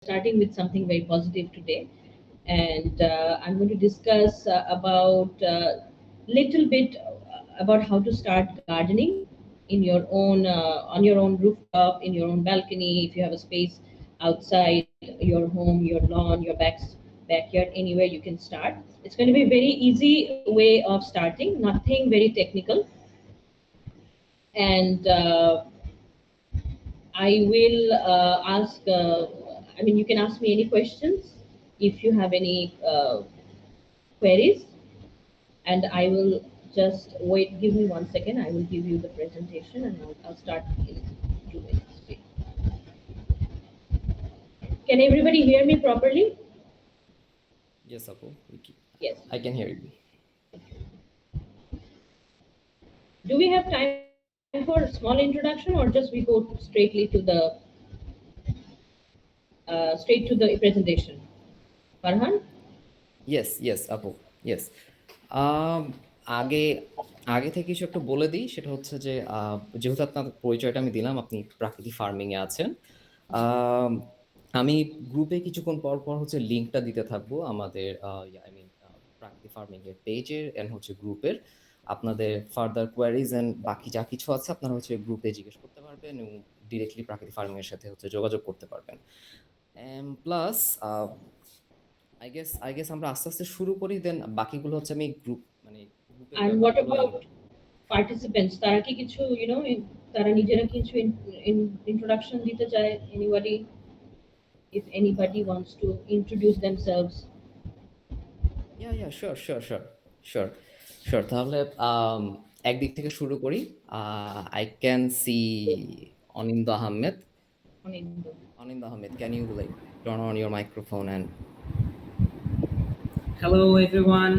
starting with something very positive today, and I'm going to discuss about little bit about how to start gardening in your own on your own rooftop, in your own balcony, if you have a space outside your home, your lawn, your backyard, anywhere you can start. It's going to be a very easy way of starting, nothing very technical, and I will ask, I mean, you can ask me any questions if you have any queries, and I will just wait. Give me 1 second. I will give you the presentation and I'll start in 2 minutes. Can everybody hear me properly? Yes, Apu. Yes. I can hear you. Do we have time for a small introduction or just we go straightly to the straight to the presentation? Farhan? yes, আপু, yes. আম, আগে আগে থেকে কিছু একটা বলে দিই, সেটা হচ্ছে যে যেহেতু আপনার পরিচয়টা আমি দিলাম, আপনি প্রাকৃতিক ফার্মিং এ আছেন। আম, আমি গ্রুপে কিছুক্ষণ পর পর হচ্ছে লিঙ্কটা দিতে থাকবো আমাদের আই মিন প্রাকৃতিক ফার্মিং এর পেজের এন্ড হচ্ছে গ্রুপের। আপনাদের ফার্দার কোয়ারিজ এন্ড বাকি যা কিছু আছে আপনারা হচ্ছে গ্রুপে জিজ্ঞেস করতে পারবেন এবং ডিরেক্টলি প্রাকৃতিক ফার্মিং এর সাথে হচ্ছে যোগাযোগ করতে পারবেন। প্লাস আই গেস আমরা আস্তে আস্তে শুরু করি, দেন বাকিগুলো হচ্ছে আমি মানে গ্রুপের And what ব্যাপারগুলো about participants? তারা কি কিছু, তারা নিজেরা কিছু introduction দিতে চায়? Anybody, if anybody wants to introduce themselves? Yeah sure sure sure sure sure তাহলে একদিক থেকে শুরু করি। I can see Onindo Ahmed. Onindo. Onindo Ahmed, can you like turn on your microphone and hello everyone,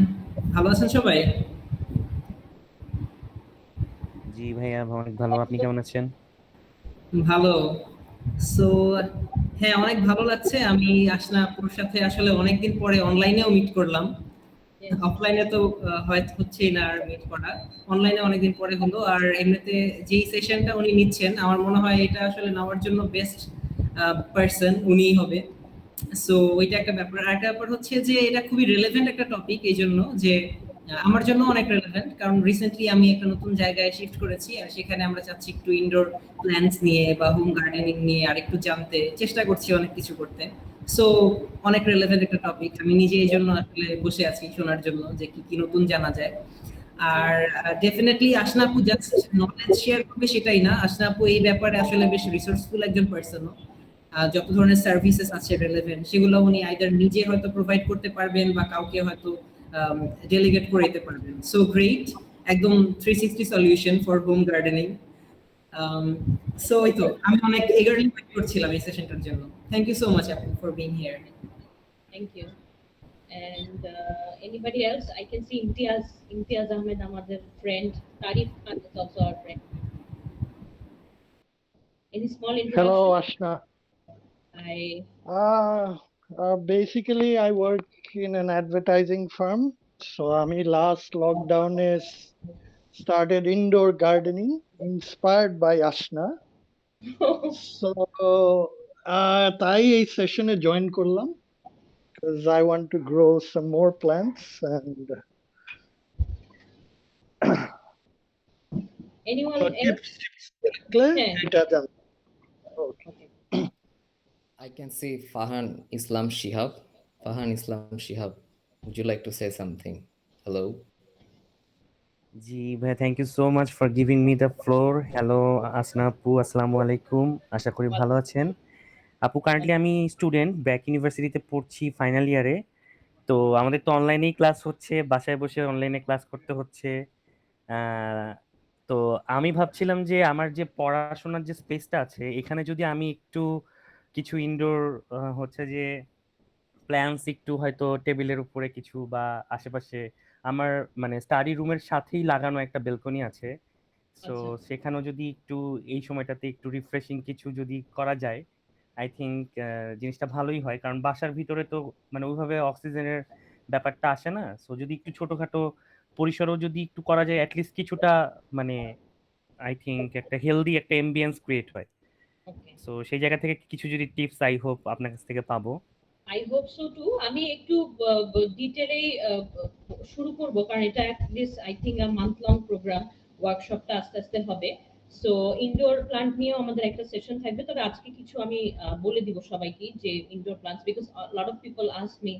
ভালো আছেন সবাই? জি ভাইয়া, অনেক ভালো। আপনি কেমন আছেন? ভালো। সো হ্যাঁ, অনেক ভালো লাগছে। আমি আসনা আপুর সাথে আসলে অনেকদিন পরে অনলাইনেও মিট করলাম। Yes. অফলাইনে তো হয়তো হচ্ছেই না আর মিট করা, অনলাইনে অনেকদিন পরে হলো। আর এমনিতে যেই সেশনটা উনি নিচ্ছেন আমার মনে হয় এটা আসলে নেওয়ার জন্য বেস্ট পার্সন উনিই হবে। সো ওইটা একটা ব্যাপার। আর একটা ব্যাপার হচ্ছে যে এটা খুবই রিলেভেন্ট একটা টপিক, এই জন্য যে আমার জন্য অনেক রিলেভেন্ট, কারণ রিসেন্টলি আমি একটা নতুন জায়গায় শিফট করেছি আর সেখানে আমরা চাচ্ছি একটু ইনডোর প্ল্যান্টস নিয়ে বা হোম গার্ডেনিং নিয়ে আর একটু জানতে চেষ্টা করছি, অনেক কিছু করতে। সো অনেক রিলেভেন্ট একটা টপিক। আমি নিজে এই জন্য আসলে বসে আছি শোনার জন্য যে কি কি নতুন জানা যায়। আর ডেফিনেটলি আসনা আপু জাস্ট নলেজ শেয়ার করবে সেটাই না, আসনা আপু এই ব্যাপারে আসলে বেশ রিসোর্সফুল একজন পার্সনও। যত ধরনের সার্ভিসেস আছে রিলেভেন্ট সেগুলো উনি আইদার নিজে হয়তো প্রোভাইড করতে পারবেন বা কাউকে হয়তো ডেলিগেট করে দিতে পারবেন। সো গ্রেট, একদম 360 solution for home gardening. So এই তো আমি অনেক এগারলি ওয়েট করছিলাম এই সেশনটার জন্য। থ্যাংক ইউ সো মাচ আপু for being here. Thank you. And anybody else? I can see Imtiaz Ahmed, our friend. Tarif Khan is also our friend. Any small Hello, introduction? Ashna. I Basically, I work in an advertising firm. So, আমি last lockdown is started indoor gardening inspired by Ashna. So, তাই এই সেশনে join করলাম because I want to grow some more plants and anyone else? tips থাকলে Yeah. এটা জান। Okay. Okay. I can see Fahan Islam Shihab. Fahan Islam Shihab, would you like to say something? Hello. জি ভাইয়া, thank you so much for giving me the floor. Hello Asna আপু, আসসালামু আলাইকুম। আশা করি ভালো আছেন। আপু, কারেন্টলি আমি স্টুডেন্ট, ব্র্যাক ইউনিভার্সিটিতে পড়ছি ফাইনাল ইয়ারে। তো আমাদের তো অনলাইনেই ক্লাস হচ্ছে, বাসায় বসে অনলাইনে ক্লাস করতে হচ্ছে। আহ, তো আমি ভাবছিলাম যে আমার যে পড়াশোনার যে স্পেসটা আছে এখানে যদি আমি একটু কিছু ইনডোর হচ্ছে যে প্ল্যান্টস একটু হয়তো টেবিলের উপরে কিছু বা আশেপাশে, আমার মানে স্টাডি রুমের সাথেই লাগানো একটা বেলকনি আছে। সো আচ্ছা। সেখানেও যদি একটু এই সময়টাতে একটু রিফ্রেশিং কিছু যদি করা যায়, আই থিঙ্ক জিনিসটা ভালোই হয়। কারণ বাসার ভিতরে তো মানে ওইভাবে অক্সিজেনের ব্যাপারটা আসে না। সো যদি একটু ছোটখাটো পরিসরও যদি একটু করা যায়, অ্যাটলিস্ট কিছুটা মানে আই থিঙ্ক একটা হেলদি একটা এমবিয়েন্স ক্রিয়েট হয়। ওকে, সো সেই জায়গা থেকে কিছু যদি টিপস আই হোপ আপনার কাছ থেকে পাবো। I hope so too. আমি একটু ডিটেলে শুরু করব, কারণ এটা at least I think month long programme, ওয়ার্কশপটা আস্তে আস্তে হবে। সো ইনডোর প্লান্ট নিয়েও আমাদের একটা সেশন থাকবে, তবে আজকে কিছু আমি বলে দিব সবাইকে যে indoor plants, because lot of people ask me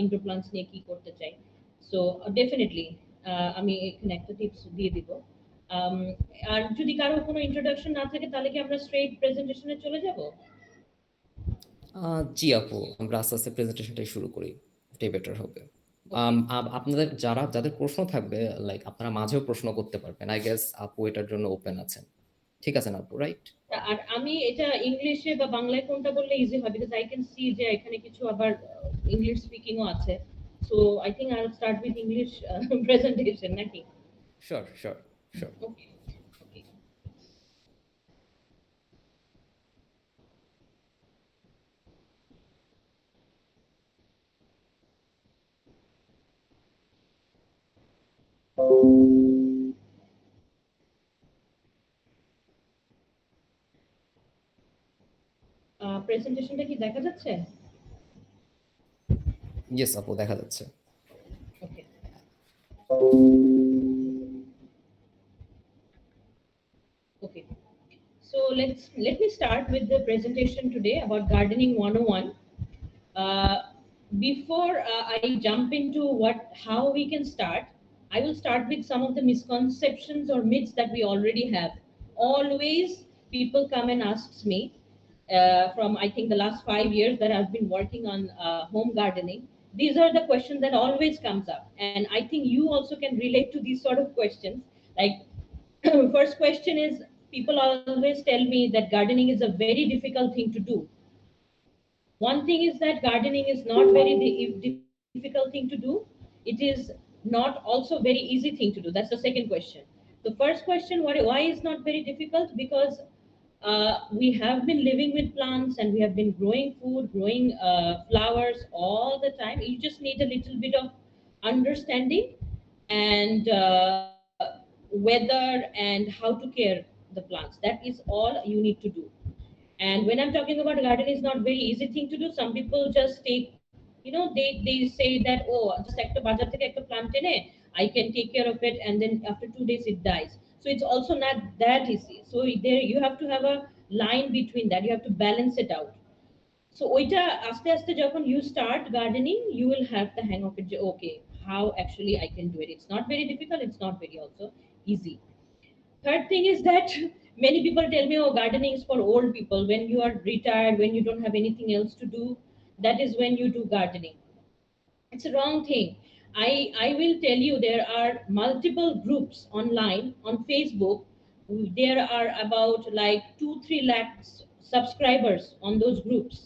indoor plants নিয়ে কি করতে চাই। সো ডেফিনেটলি আমি এখানে একটা টিপস দিয়ে দিব। আর যদি কারো কোনো ইন্ট্রোডাকশন না থাকে তাহলে কি আমরা স্ট্রেট প্রেজেন্টেশনে চলে যাব? জি আপু, আমরা আস্তে আস্তে প্রেজেন্টেশনটাই শুরু করি, এটাই বেটার হবে। আপনাদের যাদের প্রশ্ন থাকবে, লাইক আপনারা মাঝেও প্রশ্ন করতে পারবেন। আই গেস আপু এটার জন্য ওপেন আছেন, ঠিক আছে না আপু, রাইট? আর আমি এটা ইংলিশে বা বাংলায় কোনটা বললে ইজি হবে, বিকজ আই ক্যান সি যে এখানে কিছু আবার ইংলিশ স্পিকিংও আছে। So I think I will start with English presentation নাকি? Sure sure sure. Okay, okay. প্রেজেন্টেশনটা কি দেখা যাচ্ছে? ইয়েস আপু, দেখা যাচ্ছে। ওকে। Okay. So let me start with the presentation today about gardening 101. Uh, before I jump into how we can start, I will start with some of the misconceptions or myths that we already have. Always people come and asks me from I think the last 5 years that I've been working on home gardening. These are the questions that always comes up, and I think you also can relate to these sort of questions. Like first question is, people always tell me that gardening is a very difficult thing to do. One thing is that gardening is not very difficult thing to do. It is not also very easy thing to do. That's the second question. The first question, why is not very difficult? Because we have been living with plants and we have been growing food, growing flowers all the time. You just need a little bit of understanding and weather and how to care the plants. That is all you need to do. And when I'm talking about garden is not very easy thing to do. Some people just take, they say that, oh, just একটা বাজার থেকে একটা plant এনে I can take care of it, and then after 2 days it dies. So it's also not that easy. So there you have to have a line between that. You have to balance it out. So ওইটা আস্তে আস্তে যখন you start gardening, you will have the hang of it. Okay, how actually I can do it. It's not very difficult. It's not very also easy. Third thing is that many people tell me, oh, gardening is for old people. When you are retired, when you don't have anything else to do, that is when you do gardening. It's a wrong thing. I will tell you, there are multiple groups online on Facebook. There are about like 2-3 lakhs subscribers on those groups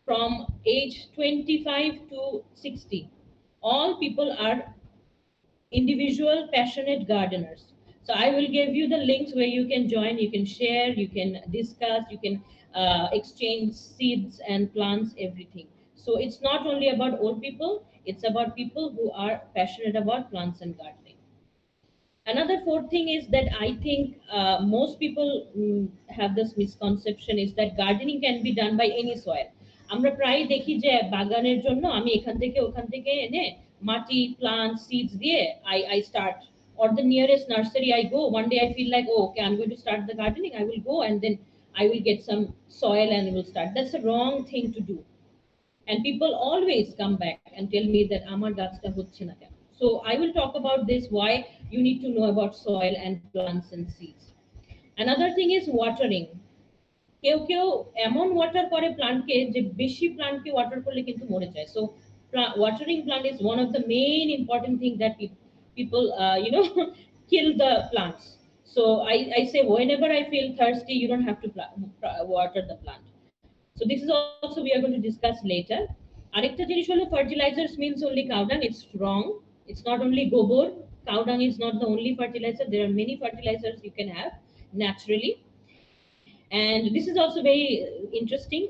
from age 25 to 60. All people are individual passionate gardeners. So I will give you the links where you can join, you can share, you can discuss, you can exchange seeds and plants, everything. So it's not only about old people, it's about people who are passionate about plants and gardening. Another fourth thing is that I think most people have this misconception is that gardening can be done by any soil. আমরা প্রায় দেখি যে বাগানের জন্য আমি এখান থেকে ওখান থেকে এনে মাটি প্লান্ট সিডস দিয়ে I start, or the nearest nursery I go. One day I feel like, oh, okay, I'm going to start the gardening. I will go and then I will get some soil and will start. That's a wrong thing to do. And people always come back and tell me that আমার গাছটা হচ্ছে না কেন. So I will talk about this, why you need to know about soil and plants and seeds. Another thing is watering. কেউ কেউ এমন water করে প্লান্টকে যে বেশি প্লান্টকে ওয়াটার করলে কিন্তু মরে যায়. So watering plant is one of the main important thing that people kill the plants. So I say whenever I feel thirsty, you don't have to water the plant. So this is also we are going to discuss later. আরেকটা জিনিস হলো fertilizers means only cow dung. It's wrong. It's not only gobor. Cow dung is not the only fertilizer. There are many fertilizers you can have naturally. And this is also very interesting.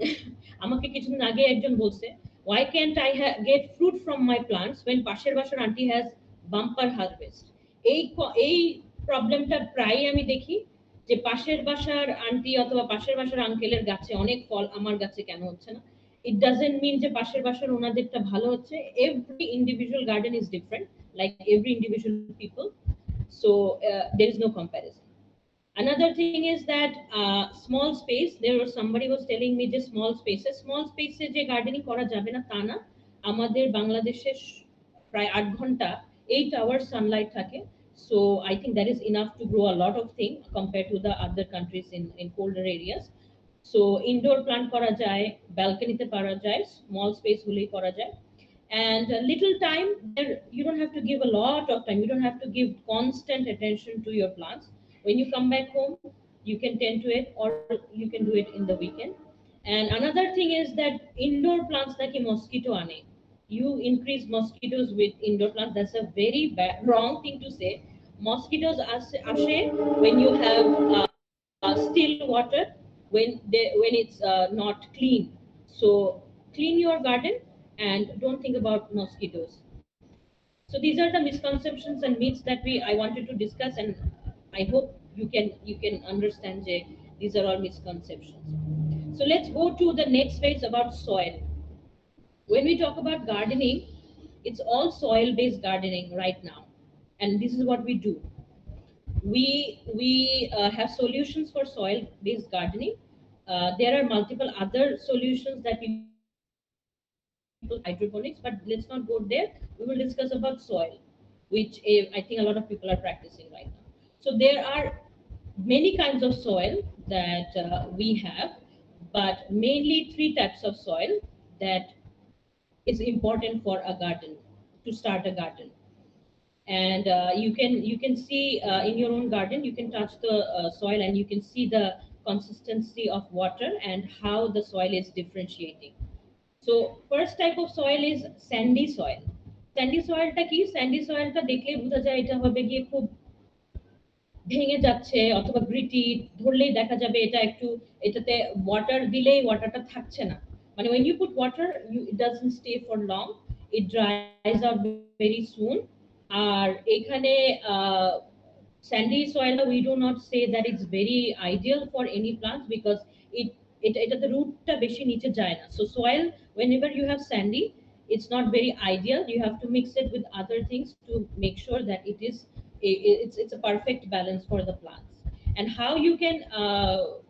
আমাকে কিছুদিন আগে একজন বলছে, why can't I get fruit from my plants when পাশের বাসার aunty has bumper harvest? এই প্রবলেমটা প্রায় আমি দেখি যে পাশের বাসার আন্টি অথবা পাশের বাসার আঙ্কেলের গাছে অনেক ফল, আমার গাছে কেন হচ্ছে না? It doesn't mean যে পাশের বাসার ওনাদেরটা ভালো হচ্ছে. Every individual garden is different, like every individual people. So there is no comparison. Another thing is that small space. There was somebody was telling me যে small space যে gardening করা যাবে না তা না. আমাদের বাংলাদেশে প্রায় 8 ঘন্টা 8 hours sunlight থাকে. So I think that is enough to grow a lot of things compared to the other countries in colder areas. So indoor plant করা যায়, balcony তে করা যায়, small space হলেই করা যায়. And a little time there, you don't have to give a lot of time, you don't have to give constant attention to your plants. When you come back home, you can tend to it, or you can do it in the weekend. And another thing is that indoor plants like a mosquito ane, you increase mosquitoes with indoor plants. That's a very wrong thing to say. Mosquitoes ashe when you have still water, when it's not clean. So clean your garden and don't think about mosquitoes. So these are the misconceptions and myths that I wanted to discuss, and I hope you can understand that these are all misconceptions. So let's go to the next phase about soil. When we talk about gardening, it's all soil based gardening right now, and this is what we do. We have solutions for soil based gardening. There are multiple other solutions that we hydroponics, but let's not go there. We will discuss about soil, which I think a lot of people are practicing right now. So there are many kinds of soil that we have, but mainly 3 types of soil that is important for a garden, to start a garden. And you can see in your own garden, you can touch the soil and you can see the consistency of water and how the soil is differentiating. So first type of soil is sandy soil. Sandy soil ta ki? Sandy soil ta dekhle বোঝা যায় এটা হবে গিয়ে খুব ভেঙে যাচ্ছে অথবা gritty, ধরলেই দেখা যাবে এটা একটু, এটাতে ওয়াটার দিলেই ওয়াটারটা থাকছে না, মানে when you put water, it doesn't stay for long, it dries out very soon. আর এখানে sandy soil, we do not say that it's very ideal for any plants because এটাতে রুটটা বেশি নিচে যায় না. So soil, whenever you have sandy, it's not very ideal. You have to mix it with other things to make sure that it's a perfect balance for the plants. And how you can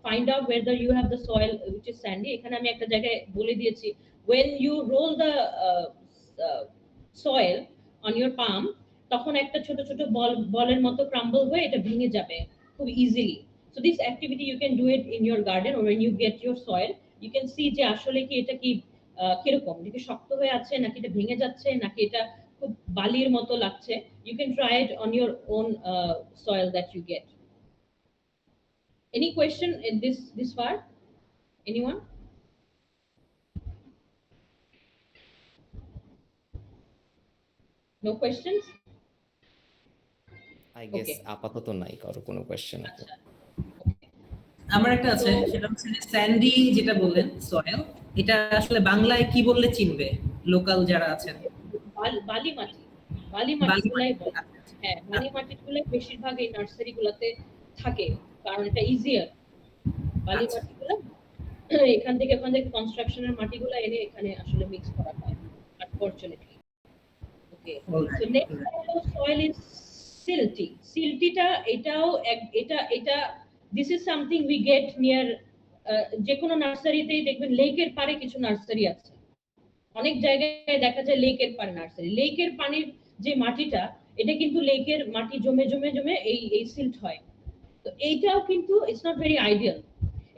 find out whether you have the soil which is sandy, এখানে আমি একটা জায়গায় বলে দিয়েছি, when you roll the soil on your palm, তখন একটা ছোট ছোট বলের মতো ক্রাম্বল হয়ে এটা ভেঙে যাবে খুব easily. So this activity you can do it in your garden, or when you get your soil, you can see যে আসলে কি এটা কি কিরকম, নাকি শক্ত হয়ে আছে, নাকি এটা ভেঙে যাচ্ছে, নাকি এটা খুব বালির মতো লাগছে. You can try it on your own soil that you get. Any question in this far? Anyone? No questions? I guess আপাতত নাই কারো কোনো কোয়েশ্চেন আছে। আমার একটা আছে, সেটা হচ্ছে স্যান্ডি যেটা বললেন সয়েল, এটা আসলে বাংলায় কি বললে চিনবে লোকাল যারা আছেন? বালি মাটি, বালি মাটিগুলাই বলে। হ্যাঁ, বালি মাটিগুলাই বেশিরভাগ এই নার্সারি গুলাতে থাকে, কারণ এটা ইজিয়ার। বালি মাটিগুলো এখান থেকে কনস্ট্রাকশনের মাটিগুলো এনে এখানে আসলে মিক্স করা হয়, unfortunately. Okay, so next soil is silty. সিল্টিটা এটাও এটা this is something we get near, যে কোনো নার্সারিতেই দেখবেন লেকের পারে কিছু নার্সারি আছে, অনেক জায়গায় দেখা যায় লেকের পারে নার্সারি। লেকের পানির যে মাটিটা, এটা কিন্তু লেকের মাটি জমে জমে জমে এই সিল্ট হয়। তো এইটাও কিন্তু ইটস নট ভেরি আইডিয়াল।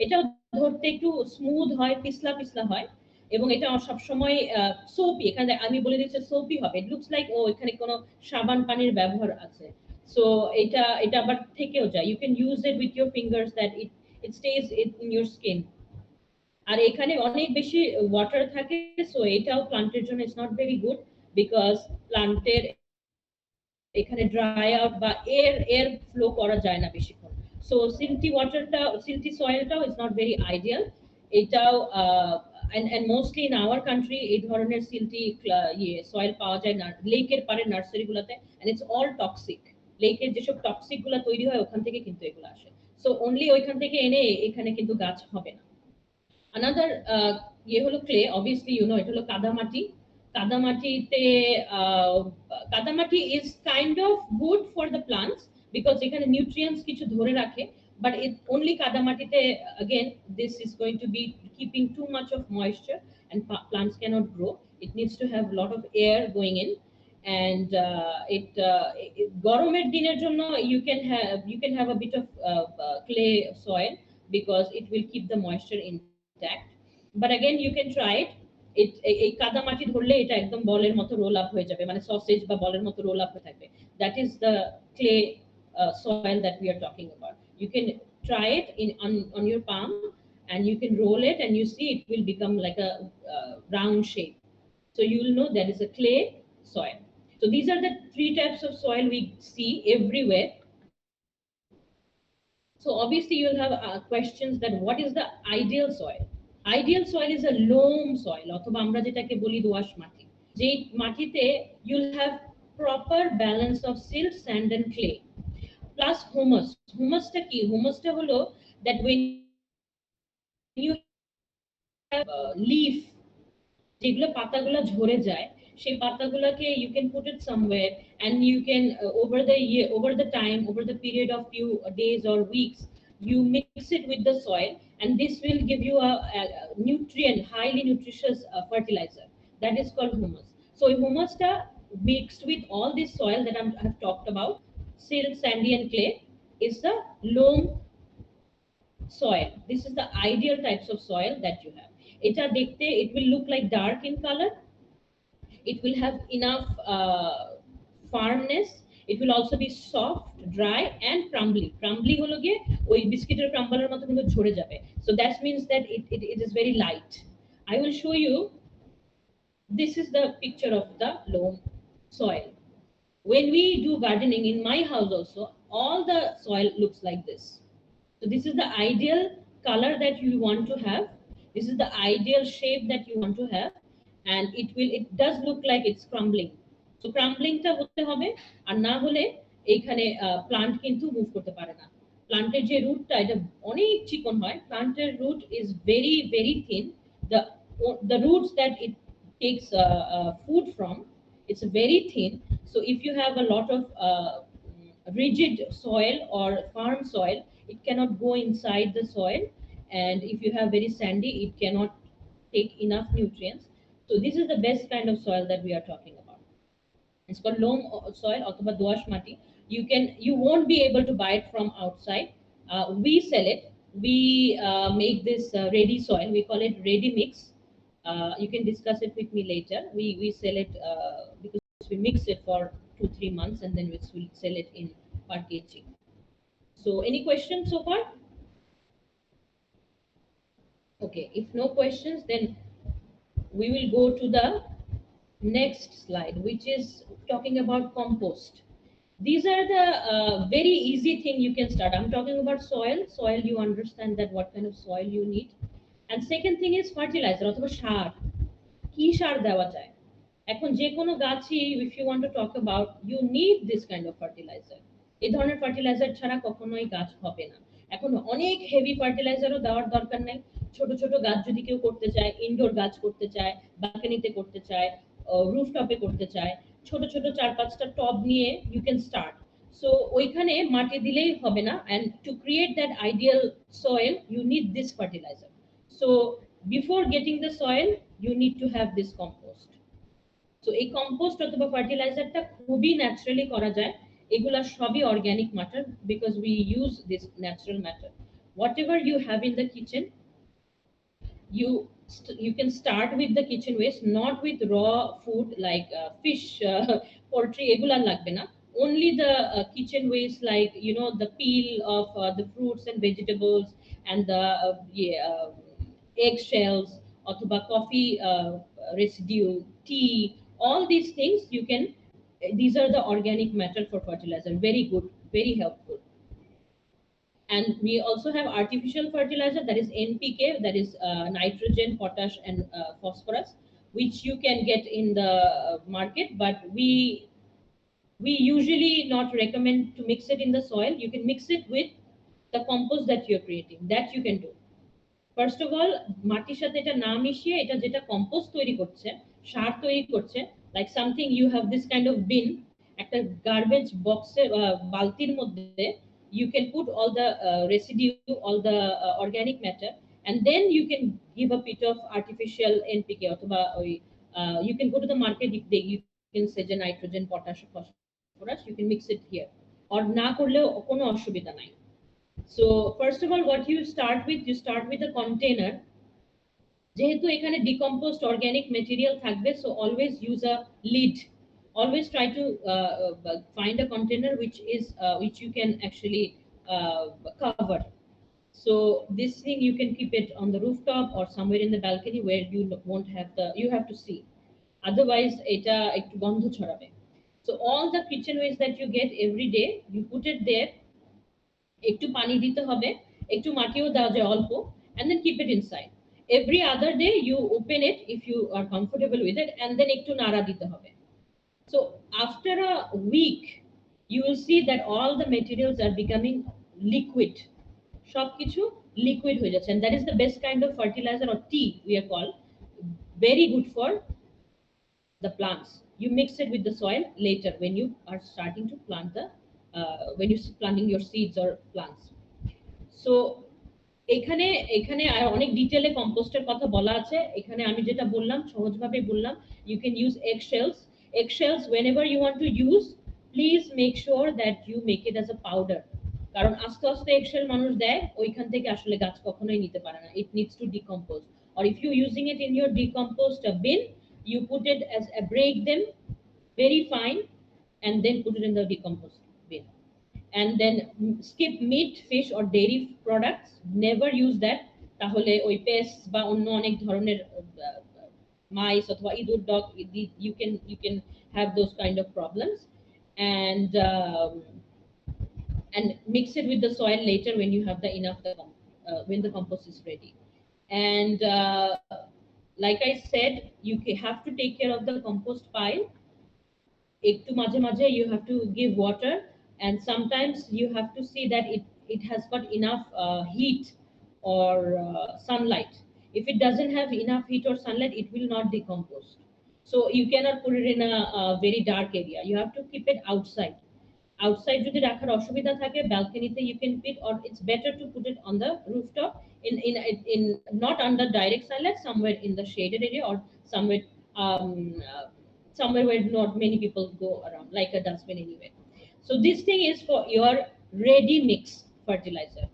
এটাও ধরতে একটু স্মুথ হয়, পিছলা পিছলা হয়, এবং এটা সবসময় সোপি, এখানে আমি বলে দিচ্ছি সোপি হবে, ইট লুকস লাইক ও এখানে কোনো সাবান পানির ব্যবহার আছে। সো এটা আবার থেকেও যায়, you can use it with your fingers that it stage in your skin. আর এখানে অনেক বেশি ওয়াটার থাকে, সো এটাও প্লান্টের জন্য it's not very good, because প্লান্টের এখানে ড্রাই আউট বা এয়ার ফ্লো করা যায় না বেশিক্ষণ। সো সিল্টি সয়েলটাও ইজ নট ভেরি আইডিয়াল। এটাও and mostly in our country এই ধরনের সিল্টি সয়েল পাওয়া যায় না লেকের পারে নার্সারি গুলাতে, and it's all toxic. লেকের যেসব টক্সিক গুলা তৈরি হয় ওখান থেকে কিন্তু এগুলো আসে। সো অনলি ওইখান থেকে এনে এখানে কিন্তু গাছ হবে না। আনাদার ইয়ে হলো ক্লে, অবভিয়াসলি ইউ নো এটা হলো কাদামাটি। কাদামাটিতে কাদামাটি is kind of good for the plants because এখানে নিউট্রিয়েন্টস কিছু ধরে রাখে, but it only কাদামাটিতে again this is going to be keeping too much of moisture and plants cannot grow. It needs to have a lot of air going in, and গরমের দিনের জন্য you can have a bit of clay soil because it will keep the moisture intact. But again you can try it. এই কাদা মাটি ধরলে এটা একদম বলের মতো রোল আপ হয়ে যাবে, মানে সসেজ বা বলের মতো রোল আপ হয়ে থাকবে। That is the clay soil that we are talking about. You can try it on your palm and you can roll it and you see it will become like a round shape. So you will know that is a clay soil. So these are the three types of soil we see everywhere. So obviously you will have questions that what is the ideal soil? Ideal soil is a loam soil, অথবা আমরা যেটাকে বলি দোআঁশ মাটি। যে মাটিতে you'll have proper balance of silt, sand and clay plus humus. Humusটা কি? Humusটা হলো that when you have leaf, যেগুলো পাতাগুলো ঝরে যায়, সেই পাতাগুলোকে you can put it somewhere and you can over the time, over the period of few days or weeks, you mix it with the soil and this will give you a nutrient, highly nutritious fertilizer that is called humus. So humusটা mixed with all this soil that I have talked about, silt, sandy and clay, is the loam soil. This is the ideal types of soil that you have. এটা দেখতে it will look like dark in color, it will have enough firmness, it will also be soft, dry and crumbly হলো গিয়ে ওই বিস্কিটের ক্রাম্বলের মতো কিন্তু ঝরে যাবে। So that means that it is very light. I will show you, this is the picture of the loam soil. When we do gardening in my house also, all the soil looks like this. So this is the ideal color that you want to have. This is the ideal shape that you want to have, and it does look like it's crumbling. So crumbling টা হতে হবে, আর না হলে এইখানে plant কিন্তু move করতে পারে না। প্লান্টের যে রুটটা এটা অনেক চিকন হয়, প্লান্টের root is very very thin. The roots that it takes food from, it's very thin. So if you have a lot of rigid soil or firm soil, it cannot go inside the soil, and if you have very sandy, it cannot take enough nutrients. So this is the best kind of soil that we are talking about. It's called loam soil অথবা দোআঁশ মাটি. You won't be able to buy it from outside. We sell it. We make this ready soil, we call it ready mix. You can discuss it with me later. We sell it because we mix it for 2-3 months and then we will sell it in per kg. So any questions so far? Okay, if no questions, then we will go to the next slide, which is talking about compost. These are the very easy thing you can start. I'm talking about soil, you understand that what kind of soil you need. And second thing is fertilizer অথবা সার। কি সার দেওয়া যায়? এখন যে কোনো গাছই, if you want to talk about, you need this kind of fertilizer. এই ধরনের ফার্টিলাইজার ছাড়া কখনোই গাছ হবে না। এখন অনেক হেভি ফার্টিলাইজারও দেওয়ার দরকার নাই। ছোট ছোট গাছ যদি কেউ করতে চায়, ইনডোর গাছ করতে চায়, ব্যালকনিতে করতে চায়, রুফটপে করতে চায়, ছোট ছোট 4-5টা টব নিয়ে you can start. So ওইখানে মাটি দিলেই হবে না, and to create that ideal soil you need this fertilizer. So before getting the soil you need to have this compost. So এই কম্পোস্ট অথবা ফার্টিলাইজারটা খুবই ন্যাচারালি করা যায়। এগুলা সবই organic matter because we use this natural matter. Whatever you have in the kitchen, you can start with the kitchen waste, not with raw food like fish, poultry, এগুলা লাগবে না। Only the kitchen waste, like you know, the peel of the fruits and vegetables and the egg shells অথবা coffee residue, tea, all these things you can, these are the organic matter for fertilizer. Very good, very helpful. And we also have artificial fertilizer, that is NPK, that is nitrogen, potash and phosphorus, which you can get in the market, but we usually not recommend to mix it in the soil. You can mix it with the compost that you're creating, that you can do. First of all মাটির সাথে এটা না মিশিয়ে এটা যেটা compost তৈরি করছে, সার তৈরি করছে, like something you have this kind of bin, একটা গার্বেজ বক্সে বালতির মধ্যে you can put all the residue, all the organic matter, and then you can give a bit of artificial NPK অথবা ওই you can go to the market, you can say যে nitrogen, potash, phosphorus, you can mix it here, or না করলেও কোনো অসুবিধা নাই. So first of all, what you start with a container. যেহেতু এখানে decomposed organic material থাকবে, so always use a lid. Always try to find a container which you can actually cover. So this thing you can keep it on the rooftop or somewhere in the balcony where you won't have you have to see. Otherwise, এটা একটু গন্ধ ছড়াবে. So all the kitchen waste that you get every day, you put it there. একটু পানি দিতে হবে, একটু মাটিও দেওয়া যায় অল্প, and then keep it inside. Every other day you open it if you are comfortable with it, and then একটু নাড়া দিতে হবে. So after a week you will see that all the materials are becoming liquid. সবকিছু liquid হয়ে যাচ্ছে, and that is the best kind of fertilizer or tea we are called, very good for the plants. You mix it with the soil later when you are starting to plant when you're planting your seeds or plants. So এখানে এখানে আর অনেক ডিটেইলে কম্পোস্টের কথা বলা আছে, এখানে আমি যেটা বললাম সহজভাবে বললাম, you can use eggshells whenever you want to use, please make sure that you make it as a powder, কারণ আস্তে আস্তে এগশেল মানুষ দেয়, ওইখান থেকে আসলে গাছ কখনোই নিতে পারে না, it needs to decompose. Or if you using it in your decomposed bin, you put it as break them very fine and then put it in the decomposed bin. And then skip meat, fish or dairy products, never use that, তাহলে ওই paste বা অন্য অনেক ধরনের mice অথবা ইঁদুর, dog, you can have those kind of problems. And mix it with the soil later when you have when the compost is ready. And like I said, you have to take care of the compost pile. একটু মাঝে মাঝে you have to give water, and sometimes you have to see that it has got enough heat or sunlight. If it doesn't have enough heat or sunlight, it will not decompose. So you cannot put it in a very dark area. You have to keep it outside. যদি রাখার অসুবিধা থাকে, balcony-তে you can put, or it's better to put it on the rooftop in not under direct sunlight, somewhere in the shaded area, or somewhere somewhere where not many people go around, like a dustbin anywhere. So this thing is for your ready mix fertilizer.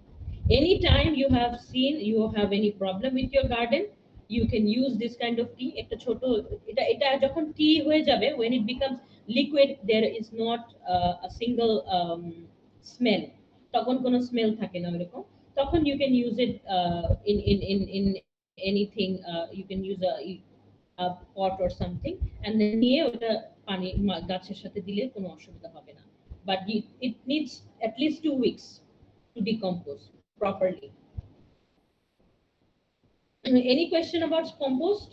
Anytime you have seen you have any problem with your garden, you can use this kind of tea. একটা ছোট এটা যখন tea হয়ে যাবে, when it becomes liquid, there is not a single smell, তখন কোনো smell থাকে না এরকম, তখন you can use it in anything. You can use a pot or something, and then নিয়ে ওটা পানি গাছের সাথে দিলে কোনো অসুবিধা হবে না, but it needs at least 2 weeks to decompose properly. Any question about compost?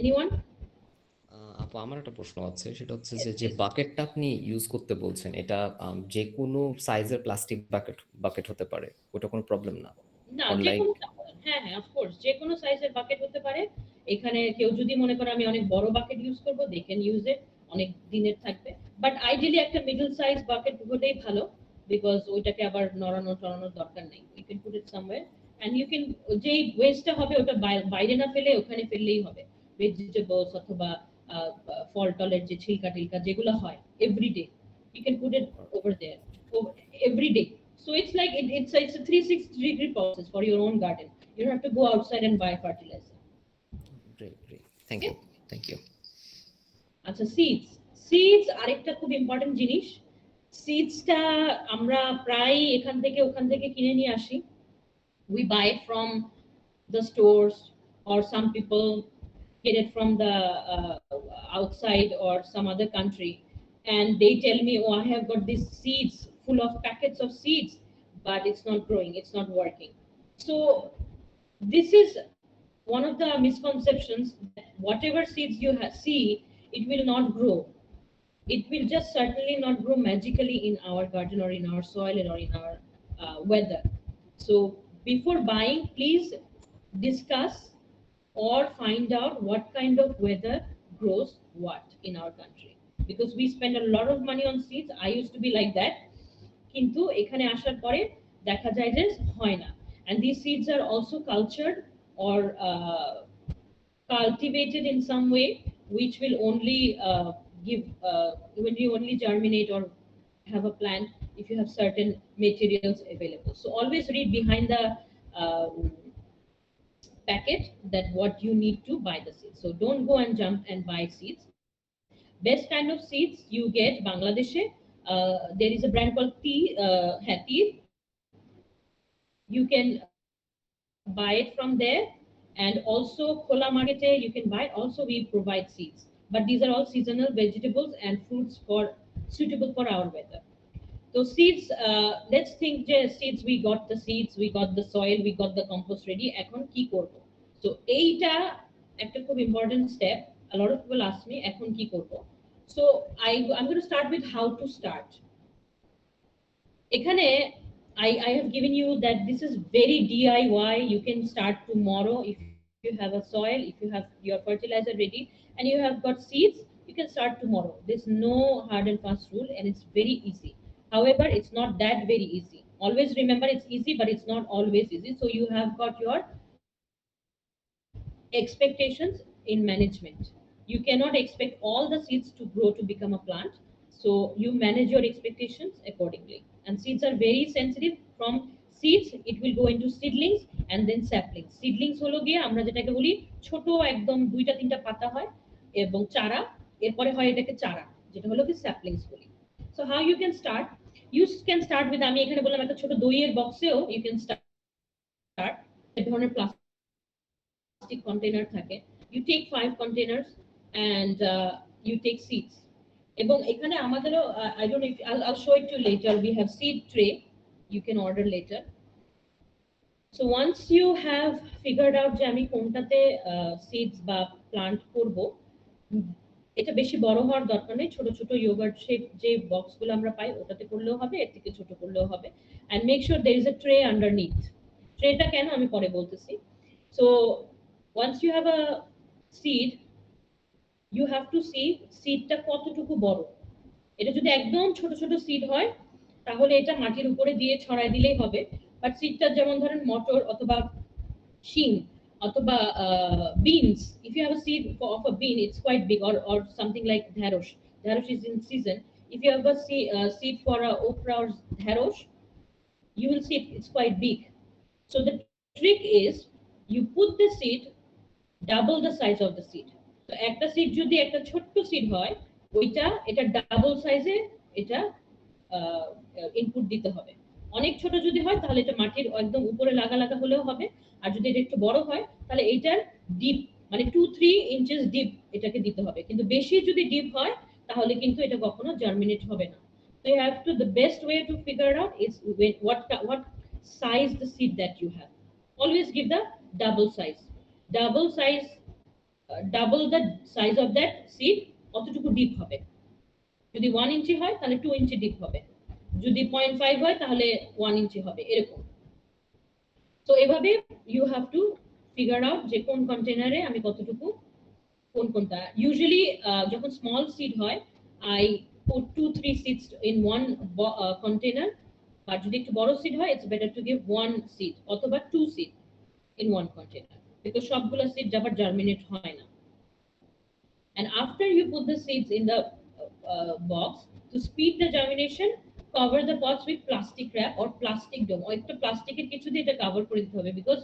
Anyone? আপু, আমার একটা প্রশ্ন আছে, সেটা হচ্ছে যে বাকেটটা আপনি ইউজ করতে বলছেন, এটা যে কোনো সাইজের প্লাস্টিক বাকেট হতে পারে, ওটা কোনো প্রবলেম না? না, যে কোনো, হ্যাঁ অফ কোর্স যে কোনো সাইজের বাকেট হতে পারে। এখানে কেউ যদি মনে করে আমি অনেক বড় বাকেট ইউজ করব, দে ক্যান ইউজ ইট, অনেক দিনের থাকবে, বাট আইডিয়ালি একটা মিডল সাইজ বাকেট হলেই ভালো, বিকজ ওইটাকে আবার নড়ানোর দরকার নেই। You can put it somewhere, and you can, যেই ওয়েস্টটা হবে ওটা বাইরে না ফেলে ওখানে ফেললেই হবে, ভেজিটেবলস অথবা ফল টলের যে ছিলকা টিলকা যেগুলো হয় everyday, you can put it over there every day. So it's like it's a 360-degree process for your own garden. You don't have to go outside and buy fertilizer. Great. Thank you. আচ্ছা, seeds আরেকটা খুব important জিনিস। সিডসটা আমরা প্রায় এখান থেকে ওখান থেকে কিনে নিয়ে আসি, we buy it from the stores, or some people get it from the outside or some other country, and they tell me, oh, I have got these seeds, full of packets of seeds, but it's not growing, it's not working. So this is one of the misconceptions, that whatever seeds you see, it will not grow. it will just certainly not grow magically in our garden or in our soil or in our weather. So before buying, please discuss or find out what kind of weather grows what in our country, because we spend a lot of money on seeds. I used to be like that, কিন্তু এখানে আসার পরে দেখা যায় যে হয় না, and these seeds are also cultured or cultivated in some way, which will only give when you only germinate or have a plant if you have certain materials available. So always read behind the um, packet that what you need to buy the seeds. So don't go and jump and buy seeds. Best kind of seeds you get Bangladesh. There is a brand called Hatir. You can buy it from there, and also Khola Market you can buy it. Also, we provide seeds, but these are all seasonal vegetables and fruits for suitable for our weather. So seeds, let's think যে seeds, we got the seeds, we got the soil, we got the compost ready. এখন কি করব? So এইটা একটা খুব important step. A lot of people ask me এখন কি করব? So I'm going to start with how to start. এখানে I have given you that this is very DIY. You can start tomorrow if you have a soil, if you have your fertilizer ready, and you have got seeds. You can start tomorrow. There's no hard and fast rule, and it's very easy. However, it's not that very easy. Always remember it's easy, but it's not always easy. So you have got your expectations in management. You cannot expect all the seeds to grow to become a plant. So you manage your expectations accordingly. And seeds are very sensitive. From seeds, it will go into seedlings and then saplings. Seedlings হলো গিয়ে আমরা যেটাকে বলি ছোট একদম দুইটা তিনটা পাতা হয় এবং চারা, এরপরে হয় এটাকে চারা, যেটা হলো কি saplings বলি। So how you can start? You can start with, আমি এখানে বললাম একটা ছোট দইয়ের বক্সেও you can start এক ধরনের plastic container থাকে। You take 5 containers and you take seeds. এবং এখানে আমাদেরও I don't know if I'll show it to you later. We have seed tray. You can order later. So once you have figured out যে আমি কোনটাতে seeds বা plant করব, এটা বেশি বড় হওয়ার দরকার নেই। ছোট ছোট yogurt shape যে বক্সগুলো আমরা পাই ওটাতে করলেও হবে, এর থেকে ছোট করলেও হবে। And make sure there is a tray underneath. ট্রেটা কেন আমি পরে বলতেছি। So once you have a seed, you have to see সিডটা কতটুকু বড়। এটা যদি একদম ছোট ছোট সিড হয় তাহলে এটা মাটির উপরে দিয়ে ছড়ায় দিলেই হবে। বাট সিডটা যেমন ধরেন মটর অথবা শিম অথবা beans, if you have a seed of a bean, it's quite big, or something like dharosh is in season. If you have a seed for a okra or dharosh, you will see it's quite big. So the trick is you put the seed double the size of the seed. So একটা seed যদি একটা ছোট্ট seed হয় ওইটা এটা double সাইজে এটা input দিতে হবে। অনেক ছোট যদি হয় তাহলে এটা মাটির একদম উপরে লাগা লাগা হলেও হবে, আর যদি এটা একটু বড় হয় তাহলে এইটার ডিপ মানে 2-3 ইঞ্চেস ডিপ এটাকে দিতে হবে। কিন্তু বেশি যদি ডিপ হয় তাহলে কিন্তু এটা কখনো জার্মিনেট হবে না। So you have to, the best way to figure out is what size the seed that you have. Always give the double size. Double size, double the size of that seed কতটুকু deep হবে। যদি 1 ইঞ্চি হয় তাহলে 2 ইঞ্চি deep হবে, যদি 0.5 হয় তাহলে 1 ইঞ্চি হবে, এরকম। তো এভাবে you have to figure out যে কোন কন্টেনারে আমি কতটুকু কোনটা। Usually যখন small seed হয় I put 2-3 seeds in one container, আর যদি একটু বড় seed হয় it's better to give 1 seed অথবা 2 seed in one container, because সবগুলো seed আবার germinate হয় না। And after you put the seeds in the box, to speed the germination, cover the pots with plastic wrap or plastic dome, or একটা প্লাস্টিকের কিছু দিয়ে এটা কভার করে দিতে হবে, because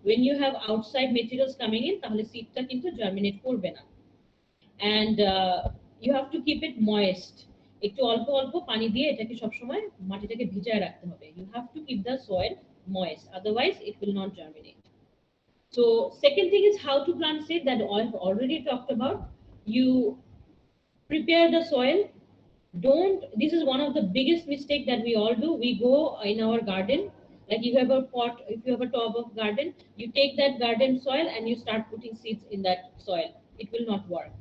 when you have outside materials coming in তাহলে সিডটা কিন্তু germinate করবে না। And you have to keep it moist. একটু অল্প অল্প পানি দিয়ে এটাকে সবসময় মাটিটাকে ভিজায় রাখতে হবে। You have to keep the soil moist, otherwise it will not germinate. So second thing is how to plant seed, that I've already talked about. You prepare the soil. This is one of the biggest mistake that we all do. We go in our garden, like you have a pot, if you have a tub of garden, you take that garden soil and you start putting seeds in that soil. It will not work.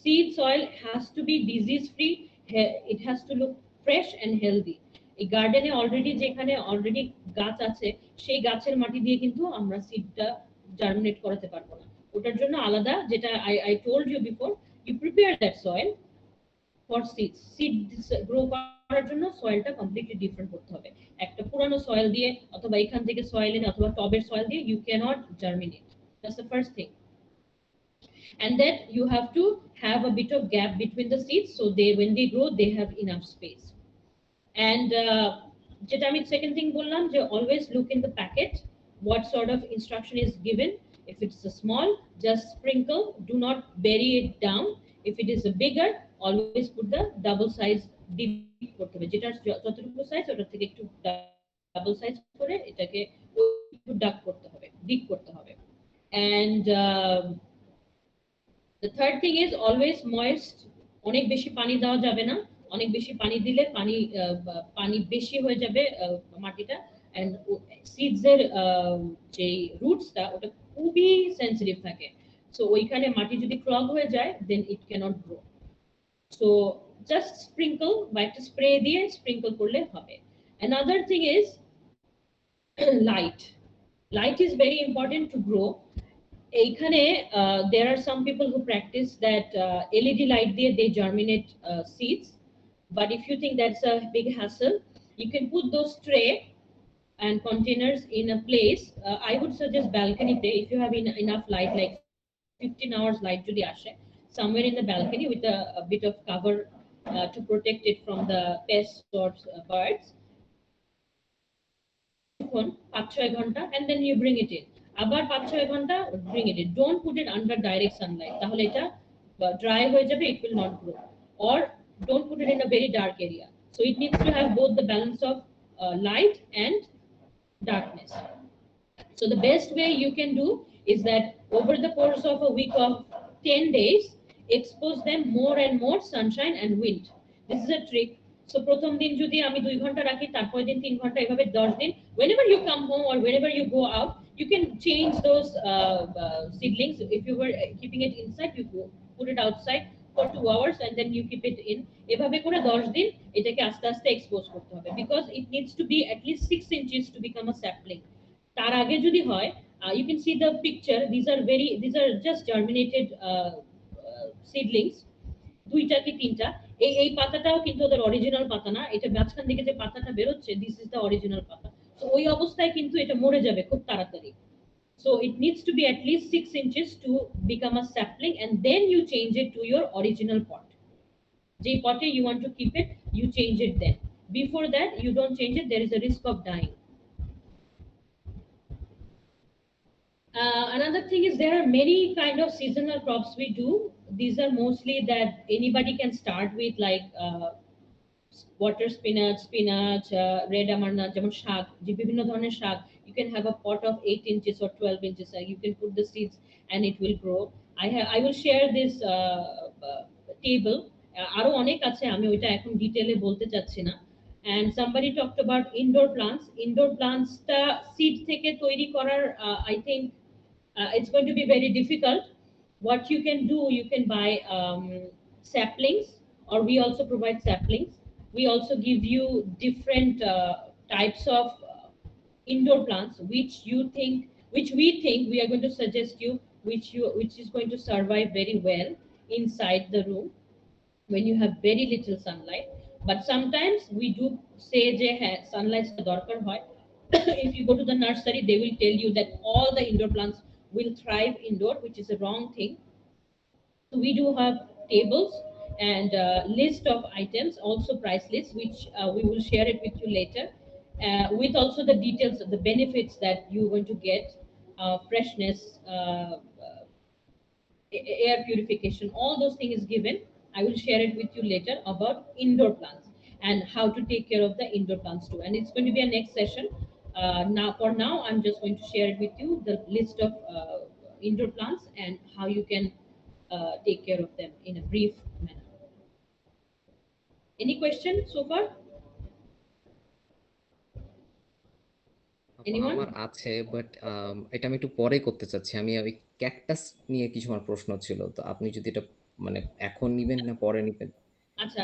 Seed soil has to be disease free, it has to look fresh and healthy. এই গার্ডেনে already যেখানে already গাছ আছে সেই গাছের মাটি দিয়ে কিন্তু আমরা সিডটা জার্মিনেট করাতে পারবো না। ওটার জন্য আলাদা, যেটা I told you before, you prepare that soil for seeds. Seeds grow করার জন্য সয়েলটা কমপ্লিটলি ডিফারেন্ট করতে হবে। একটা পুরানো সয়েল দিয়ে অথবা এখান থেকে সয়েল এনে অথবা টবের সয়েল দিয়ে you cannot germinate. That's the first thing. And that you have to have a bit of gap between the seeds, so they when they grow they have enough space. And যেটা আমি second thing বললাম যে always look in the packet what sort of instruction is given. If it's a small, just sprinkle, do not bury it down. If it is a bigger, always put the double size deep করতে হবে, যেটা যতটুকু size ওটার থেকে একটু double size করে এটাকে একটু ডাক করতে হবে, ডিপ করতে হবে। And the third thing is always moist. অনেক বেশি পানি দেওয়া যাবে না, অনেক বেশি পানি দিলে পানি বেশি হয়ে যাবে মাটিটা, and seeds এর যে রুটসটা ওটা খুবই সেনসিটিভ থাকে, সো ওইখানে মাটি যদি ক্লগ হয়ে যায় then it cannot grow. So just sprinkle বা একটা স্প্রে দিয়ে স্প্রিঙ্কল করলে হবে। Another thing is light. Light is very important to grow. এইখানে there are some people who practice that LED light দিয়ে they germinate seeds, but if you think that's a big hassle, you can put those tray and containers in a place. I would suggest balcony day if you have enough light, like 15 hours light যদি আসে somewhere in the balcony with a bit of cover to protect it from the pests or birds. 5-6 ঘন্টা and then you bring it in, আবার 5-6 ঘন্টা bring it in. Don't put it under direct sunlight, তাহলে এটা dry হয়ে যাবে, it will not grow. Or don't put it in a very dark area, so it needs to have both the balance of light and darkness. So the best way you can do is that over the course of a week of 10 days expose them more and more sunshine and wind. This is a trick. So প্রথম দিন যদি আমি 2 ঘন্টা রাখি, তারপর দিন 3 ঘন্টা, এভাবে 10 দিন, whenever you come home or whenever you go out you can change those seedlings. If you were keeping it inside, you put it outside for 2 hours and then you keep it in. এভাবে করে 10 দিন এটাকে আস্তে আস্তে expose করতে হবে, because it needs to be at least 6 inches to become a sapling. তার আগে যদি হয়, you can see the picture, these are just germinated seedlings, দুইটা কি তিনটা। এই পাতাটাও কিন্তু ওদের অরিজিনাল পাতা না, এটা মাঝখান থেকে যে পাতাটা বের হচ্ছে দিস ইজ দ্য অরিজিনাল পাতা, তো ওই অবস্থায় কিন্তু এটা মরে যাবে খুব তাড়াতাড়ি। So it needs to be at least 6 inches to become a sapling, and then you change it to your original pot. যে পটে you want to keep it, you change it then. Before that you don't change it, there is a risk of dying. Another thing is there are many kind of seasonal crops we do. These are mostly that anybody can start with, like water spinach, red amarnath, যেমন শাক, যে বিভিন্ন ধরনের শাক, you can have a pot of 8 inches or 12 inches, you can put the seeds and it will grow. I will share this table. আরো অনেক আছে, আমি ওইটা এখন ডিটেইলে বলতে চাচ্ছি না। And somebody talked about indoor plants. Indoor plants টা seed থেকে তৈরি করার I think it's going to be very difficult. What you can do, you can buy saplings, or we also provide saplings. We also give you different types of indoor plants which we think we are going to suggest you, which is going to survive very well inside the room when you have very little sunlight. But sometimes we do say যে sunlight দরকার হয়। If you go to the nursery, they will tell you that all the indoor plants will thrive indoor, which is a wrong thing. So we do have tables and list of items, also price list, which we will share it with you later, with also the details of the benefits that you're going to get, freshness, air purification, all those things is given. I will share it with you later about indoor plants and how to take care of the indoor plants too. And it's going to be a next session. Now, I'm just going to share it with you, the list of indoor plants and how you can take care of them in a brief manner. Any question so far? Anyone? আমার আছে, but এটা আমি একটু পরে করতে চাচ্ছি। আমি ওই ক্যাকটাস নিয়ে কিছু আমার প্রশ্ন ছিল, তো আপনি যদি এটা মানে এখন নিবেন না পরে নিবেন? আচ্ছা,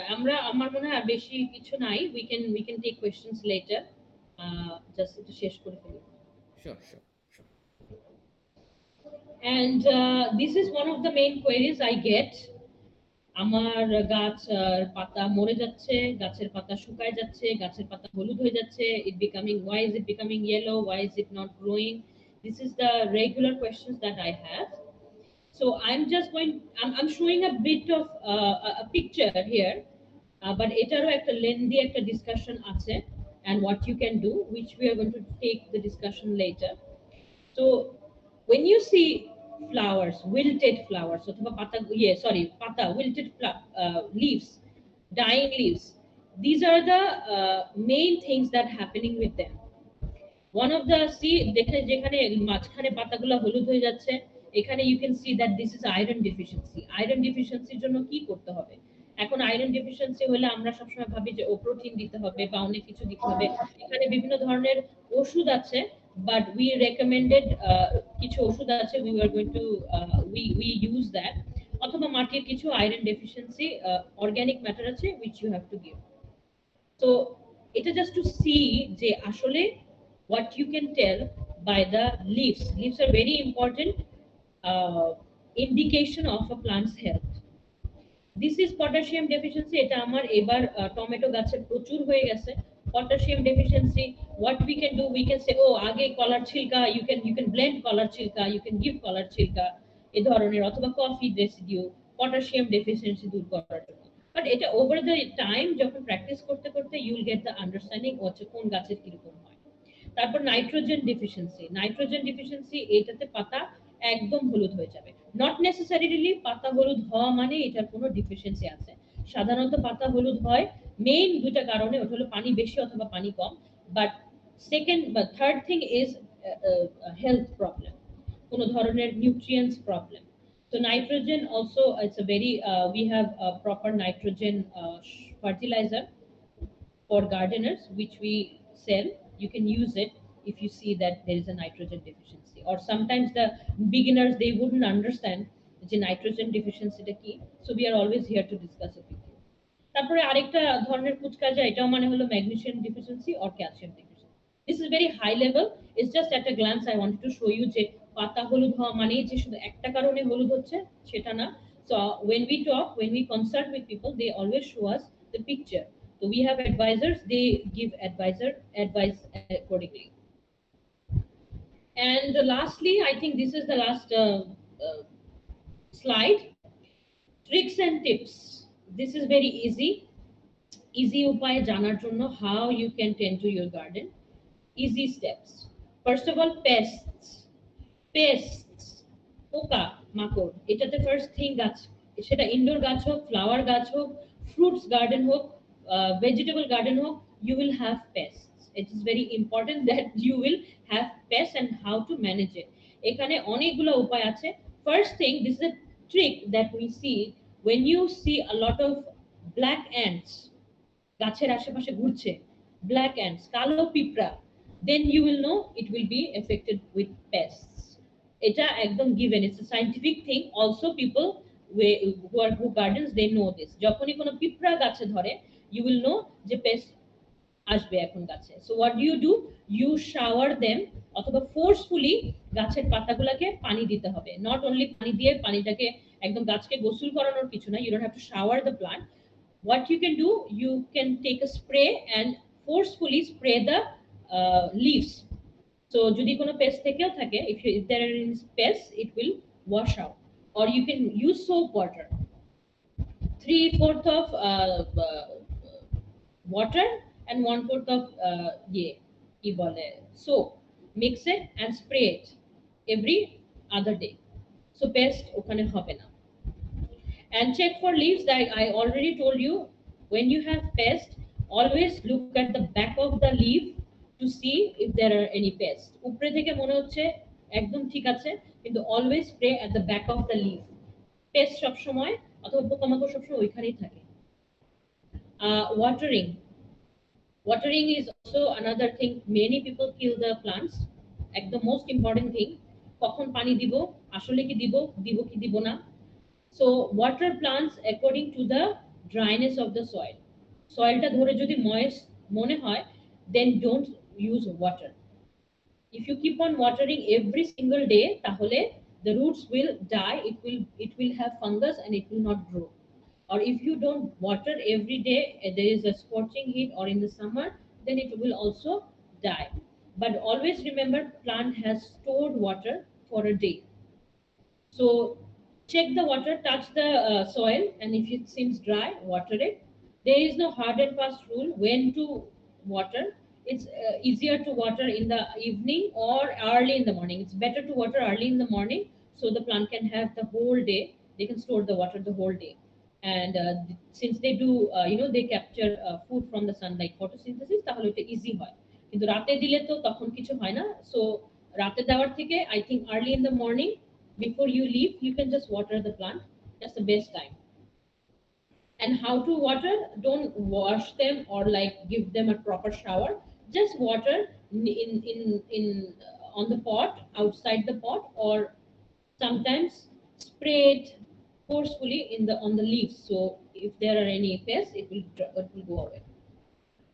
আমার মনে হয় আর বেশি কিছু নাই, we can take questions later. Just একটু শেষ করে ফেলি। Sure, sure, sure. And this is one of the main queries I get. আমার গাছ পাতা মরে যাচ্ছে, গাছের পাতা শুকায় যাচ্ছে, গাছের পাতা হলুদ হয়ে যাচ্ছে, why is it becoming yellow, why is it not growing? This is the regular questions that I have. So I'm showing a bit of a picture here, but এটারও একটা lengthy একটা discussion আছে, and what you can do, which we are going to take the discussion later. So when you see flowers, wilted flowers, অথবা পাতা, পাতা, wilted leaves, dying leaves, these are the main things that happening with them. One of the দেখে যেখানে মাঝখানে পাতাগুলো হলুদ হয়ে যাচ্ছে, এখানে you can see that this is iron deficiency. Iron deficiency এর জন্য কি করতে হবে? এখন আয়রন ডেফিসিয়েন্সি হলে আমরা সবসময় ভাবি যে ও প্রোটিন দিতে হবে বা অনেক কিছু দিতে হবে। এখানে বিভিন্ন ধরনের ওষুধ আছে, বাট উই রেকমেন্ডেড কিছু ওষুধ আছে, we are going to we use that. অথবা মাটির কিছু আয়রন ডেফিসিয়েন্সি অর্গানিক ম্যাটার আছে which you have to give. So এটা just to see যে আসলে what you can tell by the leaves. Leaves are very important indication of a plant's health. This is potassium deficiency. এটা আমার এবার tomato গাছে প্রচুর হয়ে গেছে potassium deficiency. What we can do, we can say, oh, আগে কলার ছিলকা, you can blend collar ছিলকা, you can give কলার ছিলকা এই ধরনের, অথবা কফি রেসিডিউ potassium deficiency দূর করার জন্য। বাট এটা ওভার দ্য টাইম যখন প্র্যাকটিস করতে করতে you will get the understanding হচ্ছে কোন গাছের কিরকম হয়। তারপর নাইট্রোজেন ডিফিসিয়েন্সি, এটাতে পাতা একদম হলুদ হয়ে যাবে। নট নেসেসারিলি পাতা হলুদ হওয়া মানে এটার কোনো ডিফিসিয়েন্সি আছে। সাধারণত পাতা হলুদ হয় মেইন দুইটা কারণে, ওটা হলো পানি বেশি অথবা পানি কম। বাট সেকেন্ড বা third thing is health problem, কোনো ধরনের nutrients problem. So nitrogen also, it's a very we have a proper nitrogen fertilizer for gardeners which we sell. You can use it if you see that there is a nitrogen deficiency, or sometimes the beginners they wouldn't understand the nitrogen deficiency টা কি, so we are always here to discuss it with you. তারপরে আরেকটা ধরনের কুচকাজা, এটাও মানে হলো magnesium deficiency or calcium deficiency. This is very high level, it's just at a glance I want to show you যে পাতা হলুদ হওয়া মানে যে শুধু একটা কারণে হলুদ হচ্ছে সেটা না। So when we consult with people, they always show us the picture. So we have advisors, they give advice accordingly. And lastly, I think this is the last slide, tricks and tips. This is very easy উপায় জানার জন্য how you can tend to your garden. Easy steps. First of all, pests, পোকা মাকড়, এটাতে first thing গাছ, সেটা indoor গাছ হোক, ফ্লাওয়ার গাছ হোক, ফ্রুটস গার্ডেন হোক, ভেজিটেবল গার্ডেন হোক, you will have pests. It is very important that you will have pests and how to manage it. এখানে অনেকগুলো উপায় আছে। First thing, this is a trick that we see when you see a lot of black ants গাছের আশেপাশে ঘুরছে, black ants, কালো পিঁপড়া, then you will know it will be affected with pests. এটা একদম given, it's a scientific thing. Also people who gardens, they know this. যখনই কোনো পিঁপড়া গাছে ধরে, you will know যে pest আসবে এখন গাছে। So what do? You shower them, অথবা ফোর্সফুলি গাছের পাতাগুলোকে পানি দিতে হবে। নট অনলি পানি দিয়ে পানিটাকে একদম গাছকে গোসল করানোর কিছু না, you don't have to shower the plant. What you can do, you can take a spray and forcefully spray the leaves. So যদি কোনো pest থেকেও থাকে, if there are any pests, it will wash out. Or you can use soap water, 3/4 of water and 1/4 of কি বলে soap, mix it and spray it every other day, so pest ওখানে হবে না। And check for leaves, that I already told you, when you have pest, always look at the back of the leaf to see if there are any pests. উপরে থেকে মনে হচ্ছে একদম ঠিক আছে, কিন্তু always spray at the back of the leaf. Pest সব সময় অথবা পোকামাকড় সব সময় ওইখানেই থাকে। Watering is also another thing. Many people kill the plants. The most important thing, কখন পানি দিব, আসলে কি দিব কি দিব না। So water plants according to the dryness of the soil. Soilটা ধরে যদি moist মনে হয়, then don't use water. If you keep on watering every single day, তাহলে the roots will die, it will have fungus and it will not grow. Or if you don't water every day, there is a scorching heat or in the summer, then it will also die. But always remember, plant has stored water for a day. So check the water, touch the soil, and if it seems dry, water it. There is no hard and fast rule when to water. It's easier to water in the evening or early in the morning. It's better to water early in the morning so the plant can have the whole day. They can store the water the whole day. And since they do, they capture food from the sunlight, photosynthesis, তাহলে এটা easy হয়। কিন্তু রাতে দিলে তো তখন কিছু হয় না। So রাতে দেওয়ার থেকে I think early in the morning before you leave, you can just water the plant. That's the best time. And how to water? Don't wash them or like give them a proper shower. Just water on the pot, outside the pot, or sometimes spray it forcefully on the leaves. So if there are any pests, it will go away.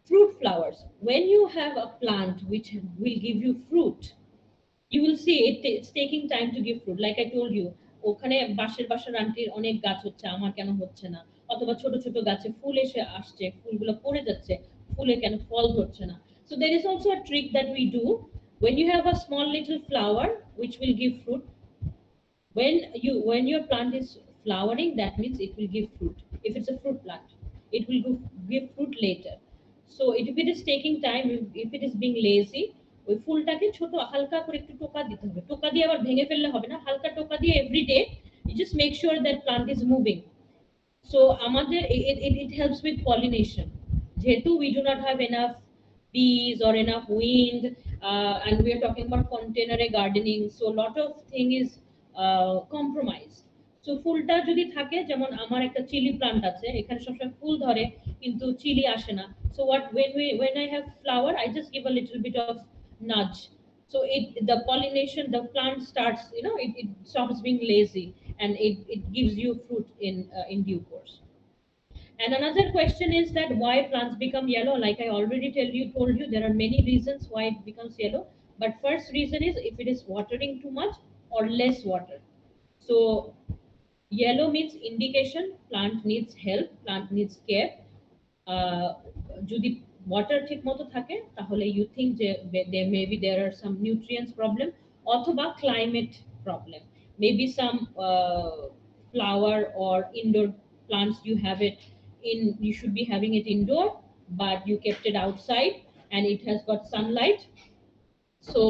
Fruit flowers. When you have a plant which will give you fruit, you will see it's taking time to give fruit. Like I told you, ওখানে বাসার আন্টির অনেক গাছ হচ্ছে, আমার কেন হচ্ছে না? অথবা ছোট ছোট গাছে ফুল এসে আসছে, ফুলগুলো পড়ে যাচ্ছে, ফুলে কেন ফল ধরছে না? So there is also a trick that we do. When you have a small little flower which will give fruit, when your plant is flowering, that means it will give fruit. If it's a fruit plant, it will give fruit later. So if it is taking time, if it is being lazy, ওই ফুলটাকে ছোট হালকা করে একটু টোকা দিতে হবে। টোকা দিয়ে আবার ভেঙে ফেললে হবে না, হালকা টোকা দিয়ে every day you just make sure that plant is moving. So আমাদের it helps with pollination. যেহেতু we do not have enough bees or enough wind, and we are talking about container gardening, so a lot of thing is compromised. So ফুলটা যদি থাকে, যেমন আমার একটা chilli plant আছে, এখানে সবসময় ফুল ধরে কিন্তু চিলি আসে না। So when I have flower, I just give a little bit of nudge. So the pollination, the plant starts, it stops being lazy, and it gives you fruit in due course. And another question is that why plants become yellow. Like I already told you, there are many reasons why it becomes yellow. But first reason is if it is watering too much or less water. So yellow means indication plant needs help, plant needs care. যদি water ঠিক মতো থাকে তাহলে you think যে maybe there are some nutrients problem অথবা climate problem, maybe some flower or indoor plants you have it in, you should be having it indoor, but you kept it outside and it has got sunlight, so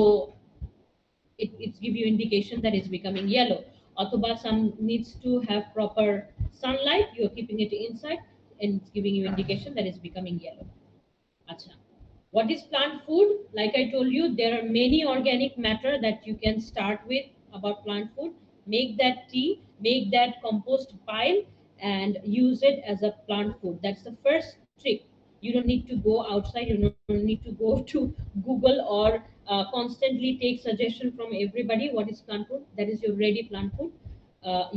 it's give you indication that it's becoming yellow. Othoba some needs to have proper sunlight, you're keeping it inside and it's giving you indication that it's becoming yellow. Acha. What is plant food? Like I told you, there are many organic matter that you can start with about plant food. Make that tea, make that compost pile, and use it as a plant food. That's the first trick. You don't need to go outside, you don't need to go to Google or constantly take suggestion from everybody what is plant food. That is your ready plant food.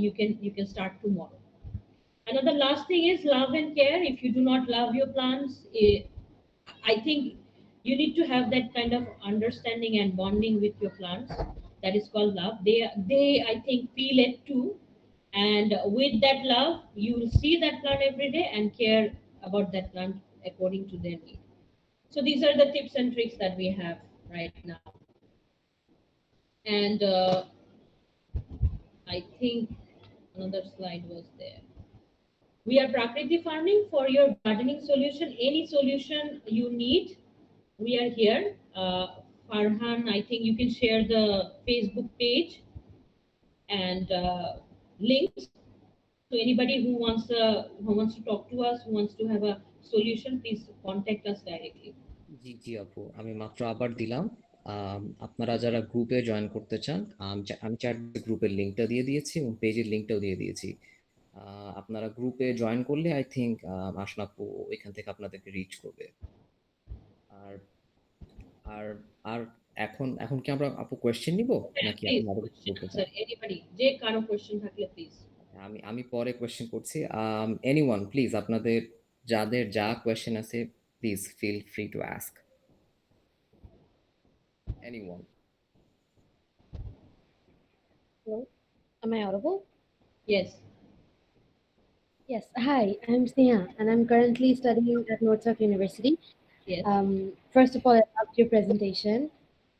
You can start tomorrow. Another last thing is love and care. If you do not love your plants, I think you need to have that kind of understanding and bonding with your plants. That is called love. They I think feel it too, and with that love, you will see that plant every day and care about that plant according to their need. So these are the tips and tricks that we have right now. And I think another slide was there. We are Prakriti Farming for your gardening solution. Any solution you need, we are here. Farhan, I think you can share the Facebook page and links. So anybody who wants to talk to us, who wants to have a solution, please contact us directly. জি আপু, আমি মাত্র আবার দিলাম। আপনারা যারা গ্রুপে join করতে চান, আমি চ্যাট গ্রুপের লিঙ্কটা দিয়ে দিয়েছি এবং পেজের লিঙ্কটাও দিয়ে দিয়েছি। আপনারা গ্রুপে জয়েন করলে আই থিঙ্ক আসনা আপু এখান থেকে আপনাদেরকে রিচ করবে। আর আর আর এখন কি আমরা আপু কোয়েশ্চেন নিব নাকি Please, আপনারা question বলতে answer. চান? Anybody, যে কারো question থাকলে please. আমি পরে কোয়েশ্চেন করছি। এনিওয়ান প্লিজ, আপনাদের যাদের যা কোয়েশ্চেন আছে please feel free to ask anyone. Hello, am I audible? Yes. Yes. Hi, I'm Sneha, and I'm currently studying at Northsouth University. Yes. First of all, I loved your presentation.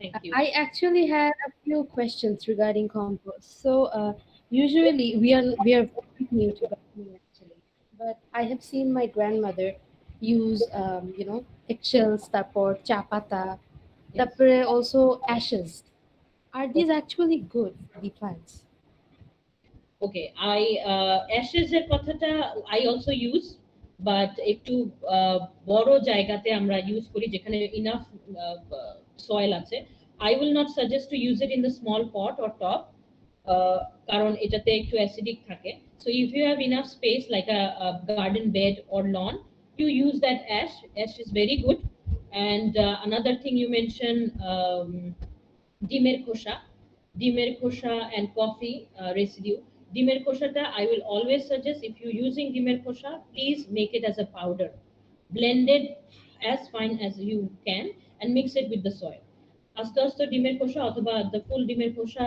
Thank you. I actually had a few questions regarding compost. So, usually we are very new to gardening actually, but I have seen my grandmother use eggshells, tapor, chapata, Yes. tapore also ashes. Are these actually good for the plants? Okay Ashes এর কথাটা I also use, but একটু বড় জায়গাতে আমরা use করি যেখানে enough soil আছে। I will not suggest to use it in the small pot or top, কারণ এটাতে একটু অ্যাসিডিক থাকে। So if you have enough space like a garden bed or lawn, you use that ash is very good. And another thing you mentioned, ডিমের খোসা, ডিমের খোসা and coffee residue. ডিমের খোসাটা I will always suggest, if you're using ডিমের খোসা, please make it as a powder, blended as fine as you can, and mix it with the soil. আস্তে আস্তে ডিমের খোসা অথবা the full ডিমের খোসা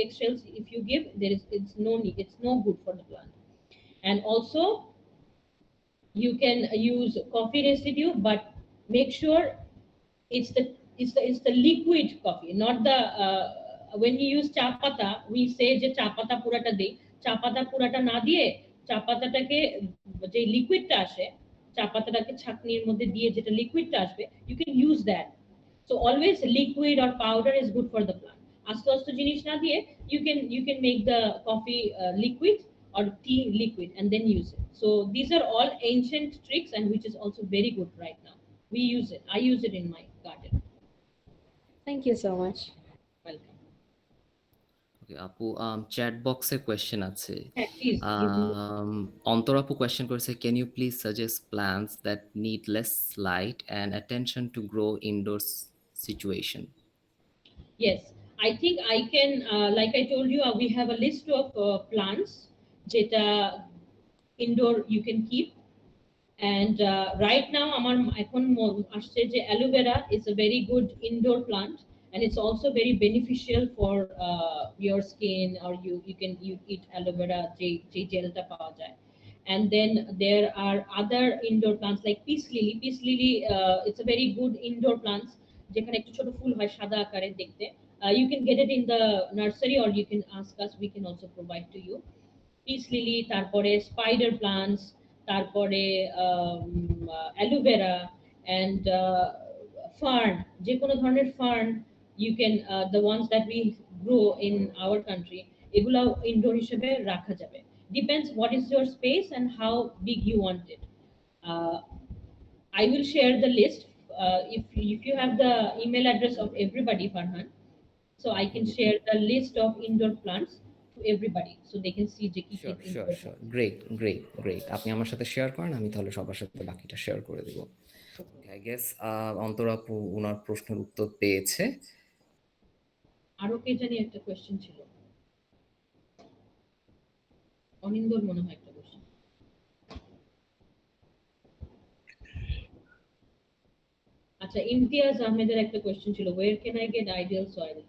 eggshells if you give, it's no need, it's no good for the plant. And also you can use coffee residue, but make sure it's the liquid coffee, not the when you use চা পাতা, we say যে চা পাতা পুরাটা দেই, চা পাতা পুরাটা না দিয়ে চা পাতাটাকে, যে লিকুইডটা আসে চা পাতাটাকে ছাঁকনির মধ্যে দিয়ে যেটা লিকুইডটা আসবে, you can use that. So always liquid or powder is good for the plant. আস্তে আস্তে জিনিস না দিয়ে you can make the coffee liquid or tea liquid and then use it. So these are all ancient tricks, and which is also very good right now. We use it. I use it in my garden. Thank you so much. Welcome. ওকে আপু, chat বক্সে question আছে। Yeah, please. অন্তর আপু question করেছে, can you please suggest plants that need less light and attention to grow indoors situation? Yes, I think I can, like I told you, we have a list of plants jeta indoor you can keep. And right now আমার এখন আসছে যে aloe vera is a very good indoor plant, and it's also very beneficial for your skin, or you can eat aloe vera যে জেলটা পাওয়া যায়. And then there are other indoor plants like peace lily. Peace lily, it's a very good indoor plants যেখানে একটু ছোট ফুল হয় সাদা আকারে দেখতে. You can get it in the nursery, or you can ask us, we can also provide to you. Peace lily, তারপরে spider plants, তারপরে aloe vera and fern, যে কোনো ধরনের fern you can, the ones that we grow in our country, এগুলো indoor হিসেবে রাখা যাবে। Depends what is your space and how big you want it. I will share the list if you have the email address of everybody, Farhan, so I can share the list of indoor plants to everybody so they can see যে কি কি sure sure indoor sure, great great great. আপনি আমার সাথে share করেন, আমি তাহলে সবার সাথে বাকিটা শেয়ার করে দেবো। আই গেস অন্তর আপু ওনার প্রশ্নের উত্তর পেয়েছে। আরো কে জানি একটা কোশ্চেন ছিল, অনিন্দর মনে হয় একটা কোশ্চেন। আচ্ছা, ইমতিয়াজ আহমেদের একটা কোশ্চেন ছিল, where can I get ideal soil?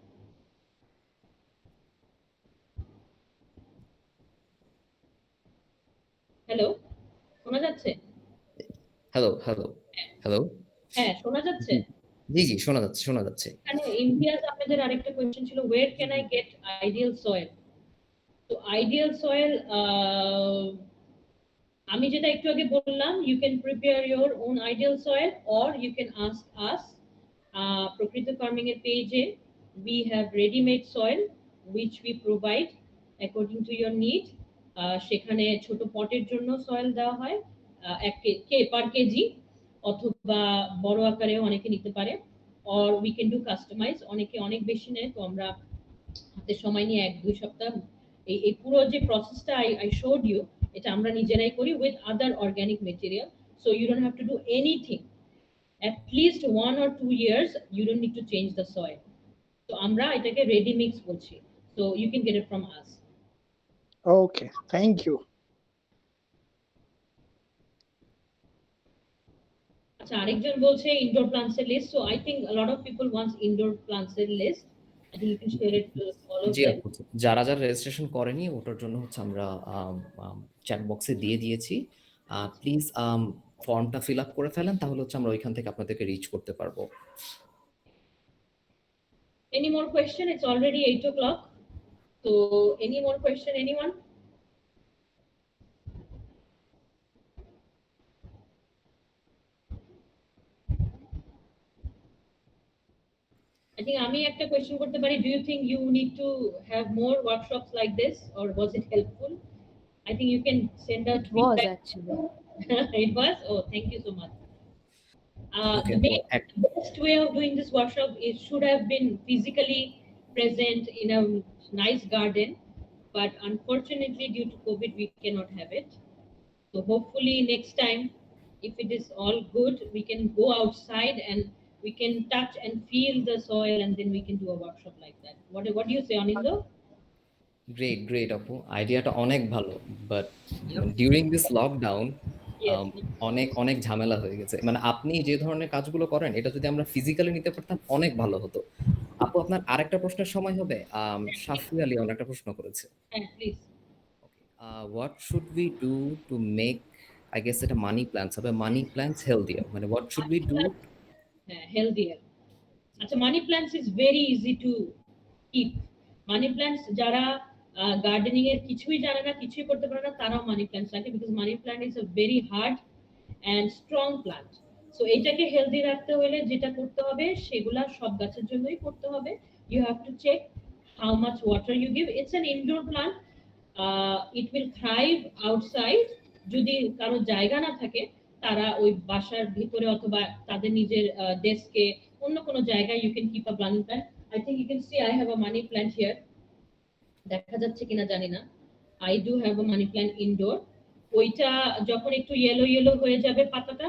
Hello, শোনা যাচ্ছে? হ্যালো হ্যালো হ্যালো, হ্যাঁ, শোনা যাচ্ছে? জি জি শোনা যাচ্ছে শোনা যাচ্ছে। এখানে ইমতিয়াজ আহমেদের আরেকটা কোশ্চেন ছিল, where can I get ideal soil? তো আইডিয়াল সয়েল, আমি যেটা একটু আগে বললাম, you can prepare your own ideal soil, or you can ask us. প্রকৃত ফার্মিং এর পেজে we have ready made soil which we provide according to your need. সেখানে ছোট পটের জন্য সয়েল দেওয়া হয় 1 per kg, অথবা বড় আকারেও অনেকে নিতে পারে, or we can do customize, অনেকে অনেক বেশি নেয়, তো আমরা হাতে সময় নিয়ে 1-2 সপ্তাহ এই পুরো যে প্রসেসটা I showed you, এটা আমরা নিজেরাই করি with other organic material, so you don't have to do anything. At least 1 or 2 years you don't need to change the soil. So আমরা এটাকে ready mix বলছি, so you can get it from us. Okay, thank you. আচ্ছা, আরেকজন বলছে indoor plants এর list, so I think a lot of people wants indoor plants এর list. I think you can share it to all of G them. আপু, যারা যারা registration করেনি ওটার জন্য হচ্ছে আমরা চ্যাট বক্সে দিয়ে দিয়েছি। প্লিজ ফর্মটা ফিল আপ করে ফেলেন, তাহলে হচ্ছে আমরা ওইখান থেকে আপনাদেরকে রিচ করতে পারবো। Any more question? It's already 8 o'clock. So any more question, anyone? I think আমি একটা question করতে পারি, do you think you need to have more workshops like this, or was it helpful? I think you can send us It was feedback. actually. It was? Oh, thank you so much. Okay The আপু, best way of doing this workshop is should have been physically present in a nice garden, but unfortunately due to COVID we cannot have it. So hopefully next time, if it is all good, we can go outside and we can touch and feel the soil, and then we can do a workshop like that. What do you say, Anindo? Great great আপু, আইডিয়াটা অনেক ভালো, but Yep. During this lockdown Yes. অনেক অনেক ঝামেলা হয়ে গেছে। মানে আপনি যে ধরনের কাজগুলো করেন এটা যদি আমরা ফিজিক্যালি নিতে পারতাম অনেক ভালো হতো। আপু, আপনার আরেকটা প্রশ্নের সময় হবে? সাফি আলী অনেকটা প্রশ্ন করেছে। And please. What should we do to make, I guess এটা মানি প্ল্যান্টস হবে, মানি প্ল্যান্টস হেলদিয়ার, মানে what should we do? Healthier. আচ্ছা, money plants is very easy to keep. Money plants যারা গার্ডেনিং এর কিছুই জানে না, কিছুই করতে পারে না, তারাও মানি প্ল্যান্টস রাখে, because money plant is a very hard and strong plant. So এটাকে হেলদি রাখতে হলে যেটা করতে হবে সেগুলা সব গাছের জন্যই করতে হবে। You have to check how much water you give. It's an indoor plant, it will thrive outside. যদি কারো জায়গা না থাকে, তারা ওই বাসার ভিতরে অথবা তাদের নিজের ডেস্কে অন্য কোনো জায়গায় you can keep a money plant. I think you can see I have a money plant here, দেখা যাচ্ছে কিনা জানি না। I do have a money plant indoor. ওইটা যখন একটু ইয়েলো ইয়েলো হয়ে যাবে পাতাটা,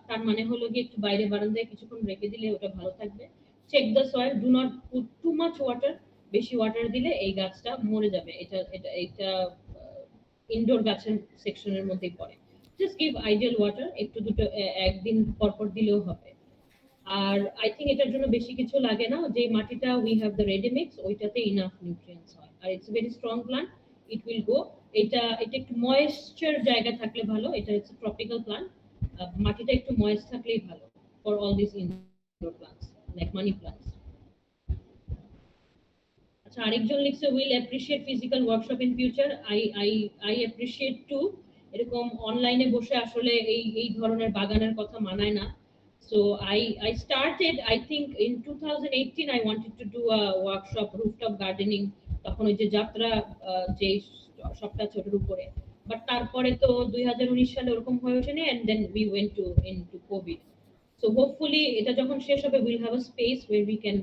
তার মানে হলো গিয়ে একটু বাইরে বারান্দায় কিছুক্ষণ রেখে দিলে ওটা ভালো থাকবে। Check the soil, do not put too much water. বেশি ওয়াটার দিলে এই গাছটা মরে যাবে। এটা ইনডোর গাছের সেকশনের মধ্যেই পড়ে। জাস্ট গিভ আইডিয়াল ওয়াটার, একটু দুটো একদিন পর পর দিলেও হবে। আর আই থিংক এটার জন্য বেশি কিছু লাগে না, যে মাটিটা we have the ready mix, ওইটাতে ইনাফ নিউট্রিয়েন্টস হয়। আর it's very strong plant, it will go. এটা একটু ময়েশ্চার জায়গা থাকলে ভালো, এটা হচ্ছে ট্রপিক্যাল প্ল্যান্ট, মাটিটা একটু ময়েস্ট থাকলেই ভালো for all this indoor plants like money plants. আচ্ছা, আরেকজন লিখছে will appreciate physical workshop in future. I appreciate too. এরকম অনলাইনে বসে আসলে এই ধরনের বাগানের কথা মানায় না। So I started, I think in 2018 I wanted to do a workshop rooftop gardening, তখন ওই যে যাত্রা যে সবটা ছোটর উপরে, বাট তারপরে তো 2019 সালে ওরকম হয়ে ওঠেনি, and then we went into COVID. So hopefully এটা যখন শেষ হবে we'll have a space where we can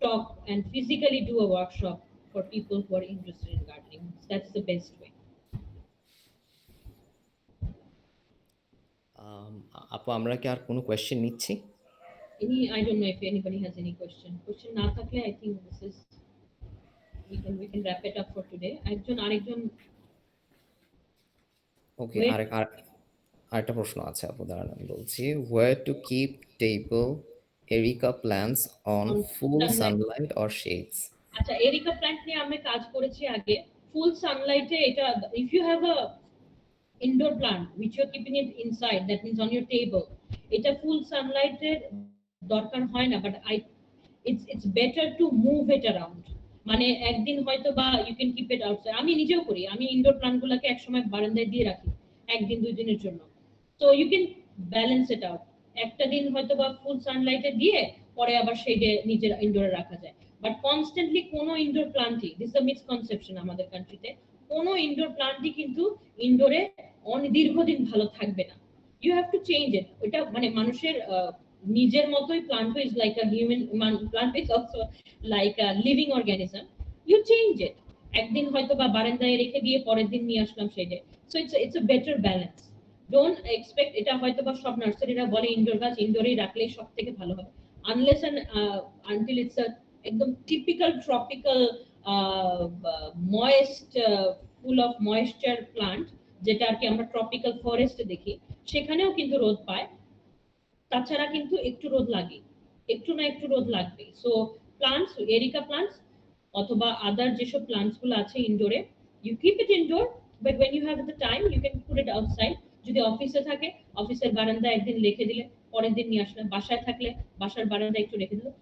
talk and physically do a workshop for people who are interested in gardening. That's the best way. আপু, আমরা কি আর কোনো question নিচ্ছি? I don't know if anybody has any question না থাকলে I think this is we can wrap it up for today. আরেকজন ওকে, আরেকটা প্রশ্ন আছে আপু, দাঁড়ান আমি বলছি। Where to keep table Erica plants on full sunlight or shades? আচ্ছা, এরিকা প্ল্যান্ট নিয়ে আমি কাজ করেছি আগে। ফুল সানলাইটে এটা, if you have a indoor plant which you're keeping it inside, that means on your table, এটা ফুল সানলাইটের দরকার হয় না, but it's better to move it around. মানে একদিন হয়তো বা you can keep it outside. আমি নিজেও করি, আমি ইনডোর প্ল্যান্ট গুলাকে একসময় বারান্দায় দিয়ে রাখি একদিন দুই দিনের জন্য। So you can balance it out. একটা দিন হয়তো বা ফুল সানলাইটে দিয়ে পরে আবার শেডে নিজের ইনডোরে রাখা যায়। বাট কনস্ট্যান্টলি কোনো ইনডোর প্ল্যান্টই, দিস ইজ আ মিসকনসেপশন আমাদের কান্ট্রিতে, কোনো ইনডোর প্ল্যান্টই কিন্তু ইনডোরে দীর্ঘদিন ভালো থাকবে না। You have to change it. ওটা মানে মানুষের নিজের মতোই plant is like a human, plant is also like a living organism. You change it. একদিন হয়তো বা বারান্দায় রেখে দিয়ে পরের দিন নিয়ে আসলাম শেডে। So it's a better balance. Don't expect এটা হয়তো বা সব নার্সারিরা বলে ইনডোর গাছ ইনডোরেই রাখলেই সব থেকে ভালো হবে, unless and until it's a একদম typical tropical moist full of moisture plant, যেটা আর কি আমরা ট্রপিক্যাল ফরেস্টে দেখি, সেখানেও কিন্তু রোদ পায়। তাছাড়া কিন্তু একটু রোদ লাগে, একটু না একটু রোদ লাগবে। সো প্লান্টস, এরিকা প্লান্টস অথবা আদার যেসব প্লান্টস গুলো আছে ইনডোরে, you keep it indoor, but when you have the time you can put it outside. যদি অফিসে থাকে অফিসের বারান্দায় একদিন রেখে দিলে, পরের দিন নিয়ে আসলে, বাসায় থাকলে বাসার বারান্দায় একটু রেখে দিলে,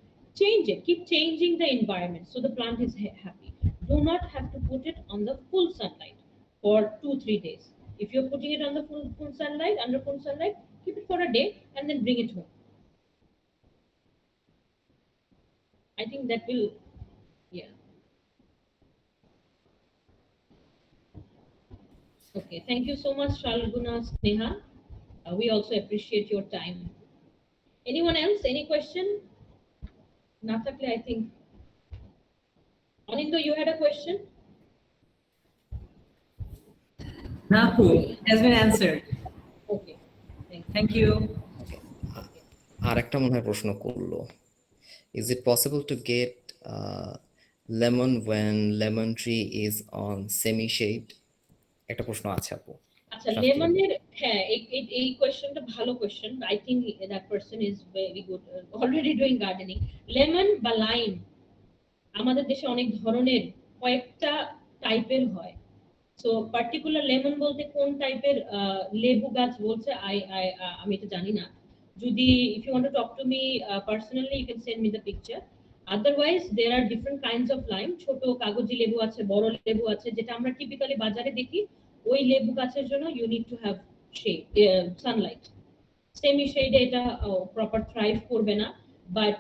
change it, keep changing the environment so the plant is happy. Do not have to put it on the full sunlight for 2-3 days. If you're putting it on the full sunlight, under full sunlight, keep it for a day and then bring it home. I think that will, yeah. Okay, thank you so much, Shalguna, Sneha. We also appreciate your time. Anyone else? Any question? Natakle, I think. Anindo, you had a question? Napu has been answered. Okay, Thank you. ওকে, আর একটা মনে হয় প্রশ্ন করলো, is it possible to get lemon when lemon tree is on semi shade? একটা প্রশ্ন আছে আপু। আচ্ছা, লেমনের, হ্যাঁ, এই কোয়েশ্চেনটা ভালো question. I think that person is very good, already doing gardening. Lemon বা লাইম আমাদের দেশে অনেক ধরনের, কয়েকটা টাইপের হয়। সো পার্টিকুলার লেমন বলতে কোন টাইপের লেবু গাছ বলছে আমি এটা জানি না। যদি if you want to talk to me personally, you can send me the picture. Otherwise there are different kinds of lime. ছোট কাগজি লেবু আছে, বড় লেবু আছে, যেটা আমরা টিপিক্যালি বাজারে দেখি। ওই লেবু গাছের জন্য you need to have sunlight. Semi শেডে এটা প্রপার থ্রাইভ করবে না, বাট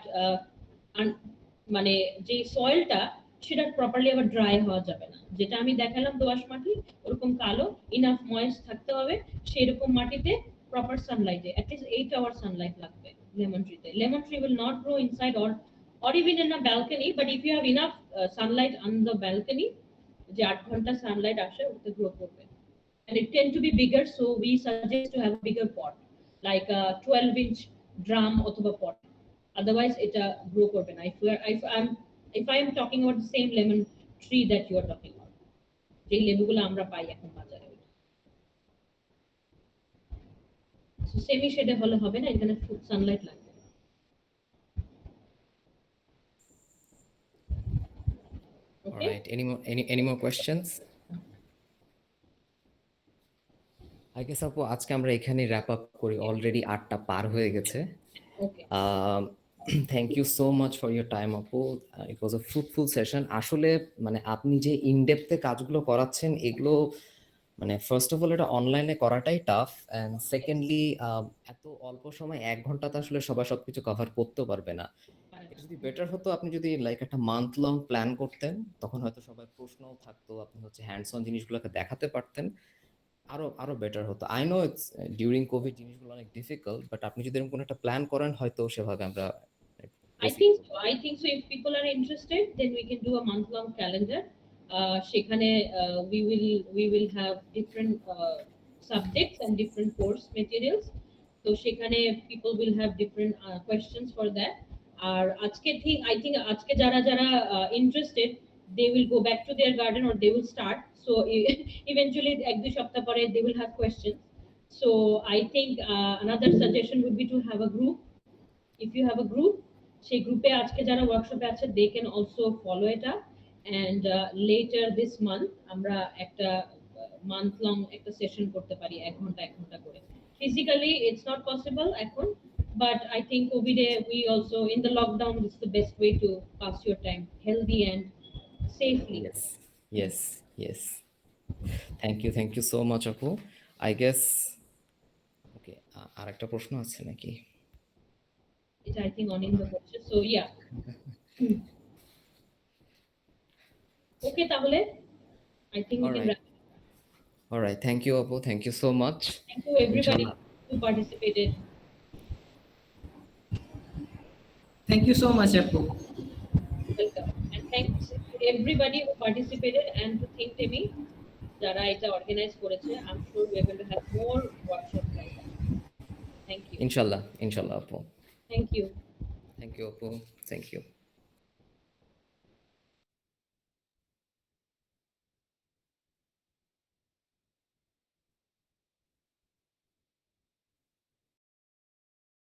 মানে যে সয়েলটা সেটা প্রপারলি আবার ড্রাই হওয়া যাবে না। যেটা আমি দেখালাম দোআঁশ মাটি, ওরকম কালো, ইনাফ ময়েস্ট থাকতে হবে, সেই রকম মাটিতে প্রপার সানলাইটে অ্যাটলিস্ট 8 hours সানলাইট লাগবে লেমন ট্রিতে। Lemon tree will not grow inside or even in a balcony, but if you have enough sunlight on the balcony, যে 8 ঘন্টা সানলাইট আসে, ওতে গ্রো করবে। And it tend to be bigger, so we suggest to have a bigger pot, like a 12-inch drum অথবা pot. Otherwise এটা grow করবে না। If I am talking about the same lemon tree that you are talking about, যে লেবুগুলো আমরা পাই এখন বাজারে, so semi শেডে হলে হবে না, এখানে ফুল সানলাইট লাগবে। All right, any more questions? I guess আপু আজকে আমরা এখানে wrap up করি, অলরেডি 8টা পার হয়ে গেছে। Okay. Thank you so much for your time আপু, it was a fruitful session. আসলে মানে আপনি যে ইন ডেপথে কাজগুলো করাচ্ছেন, এগুলো মানে ফার্স্ট অফ অল এটা অনলাইনে করাটাই টাফ, অ্যান্ড সেকেন্ডলি এত অল্প সময় 1 ঘন্টাতে আসলে সবাই সবকিছু কভার করতে পারবে না। এটা যদি বেটার হতো, আপনি যদি লাইক একটা মান্থ লং প্ল্যান করতেন, তখন হয়তো সবার প্রশ্নও থাকতো, আপনি হচ্ছে হ্যান্ডস অন জিনিসগুলোকে দেখাতে পারতেন, আরো বেটার হতো। I know it's during Covid জিনিসগুলো অনেক ডিফিকাল্ট, বাট আপনি যদি এরকম কোনো একটা প্ল্যান করেন, হয়তো সেভাবে আমরা I think so. If people are interested, then we can do a month-long calendar. সেখানে we will have different subjects and different course materials. So সেখানে people will have different questions for that. আর আজকে I think আজকে যারা interested, they will go back to their garden or they will start. So eventually 1-2 সপ্তাহ পরে they will have questions. So I think another suggestion would be to have a group. If you have a group, সেই গ্রুপে আজকে যারা ওয়ার্কশপে আছে, they can also follow it up, and later this month আমরা একটা month long একটা session করতে পারি, 1 ঘন্টা করে। Physically it's not possible এখন, but I think COVID we also in the lockdown, it's the best way to pass your time healthy and safely. Yes. Thank you so much আপু। I guess ওকে, আর একটা প্রশ্ন আছে নাকি? It I think on in the question. So yeah. Okay, তাহলে I think we can wrap. All right, thank you আপু, thank you so much. Thank you everybody who participated. Thank you so much, Apu. Welcome, and thanks to everybody who participated and to Think Temi যারা এটা organise করেছে। I'm sure we are going to have more workshops like that. Thank you. ইনশাল্লাহ আপু। Thank you. Thank you আপু, thank you.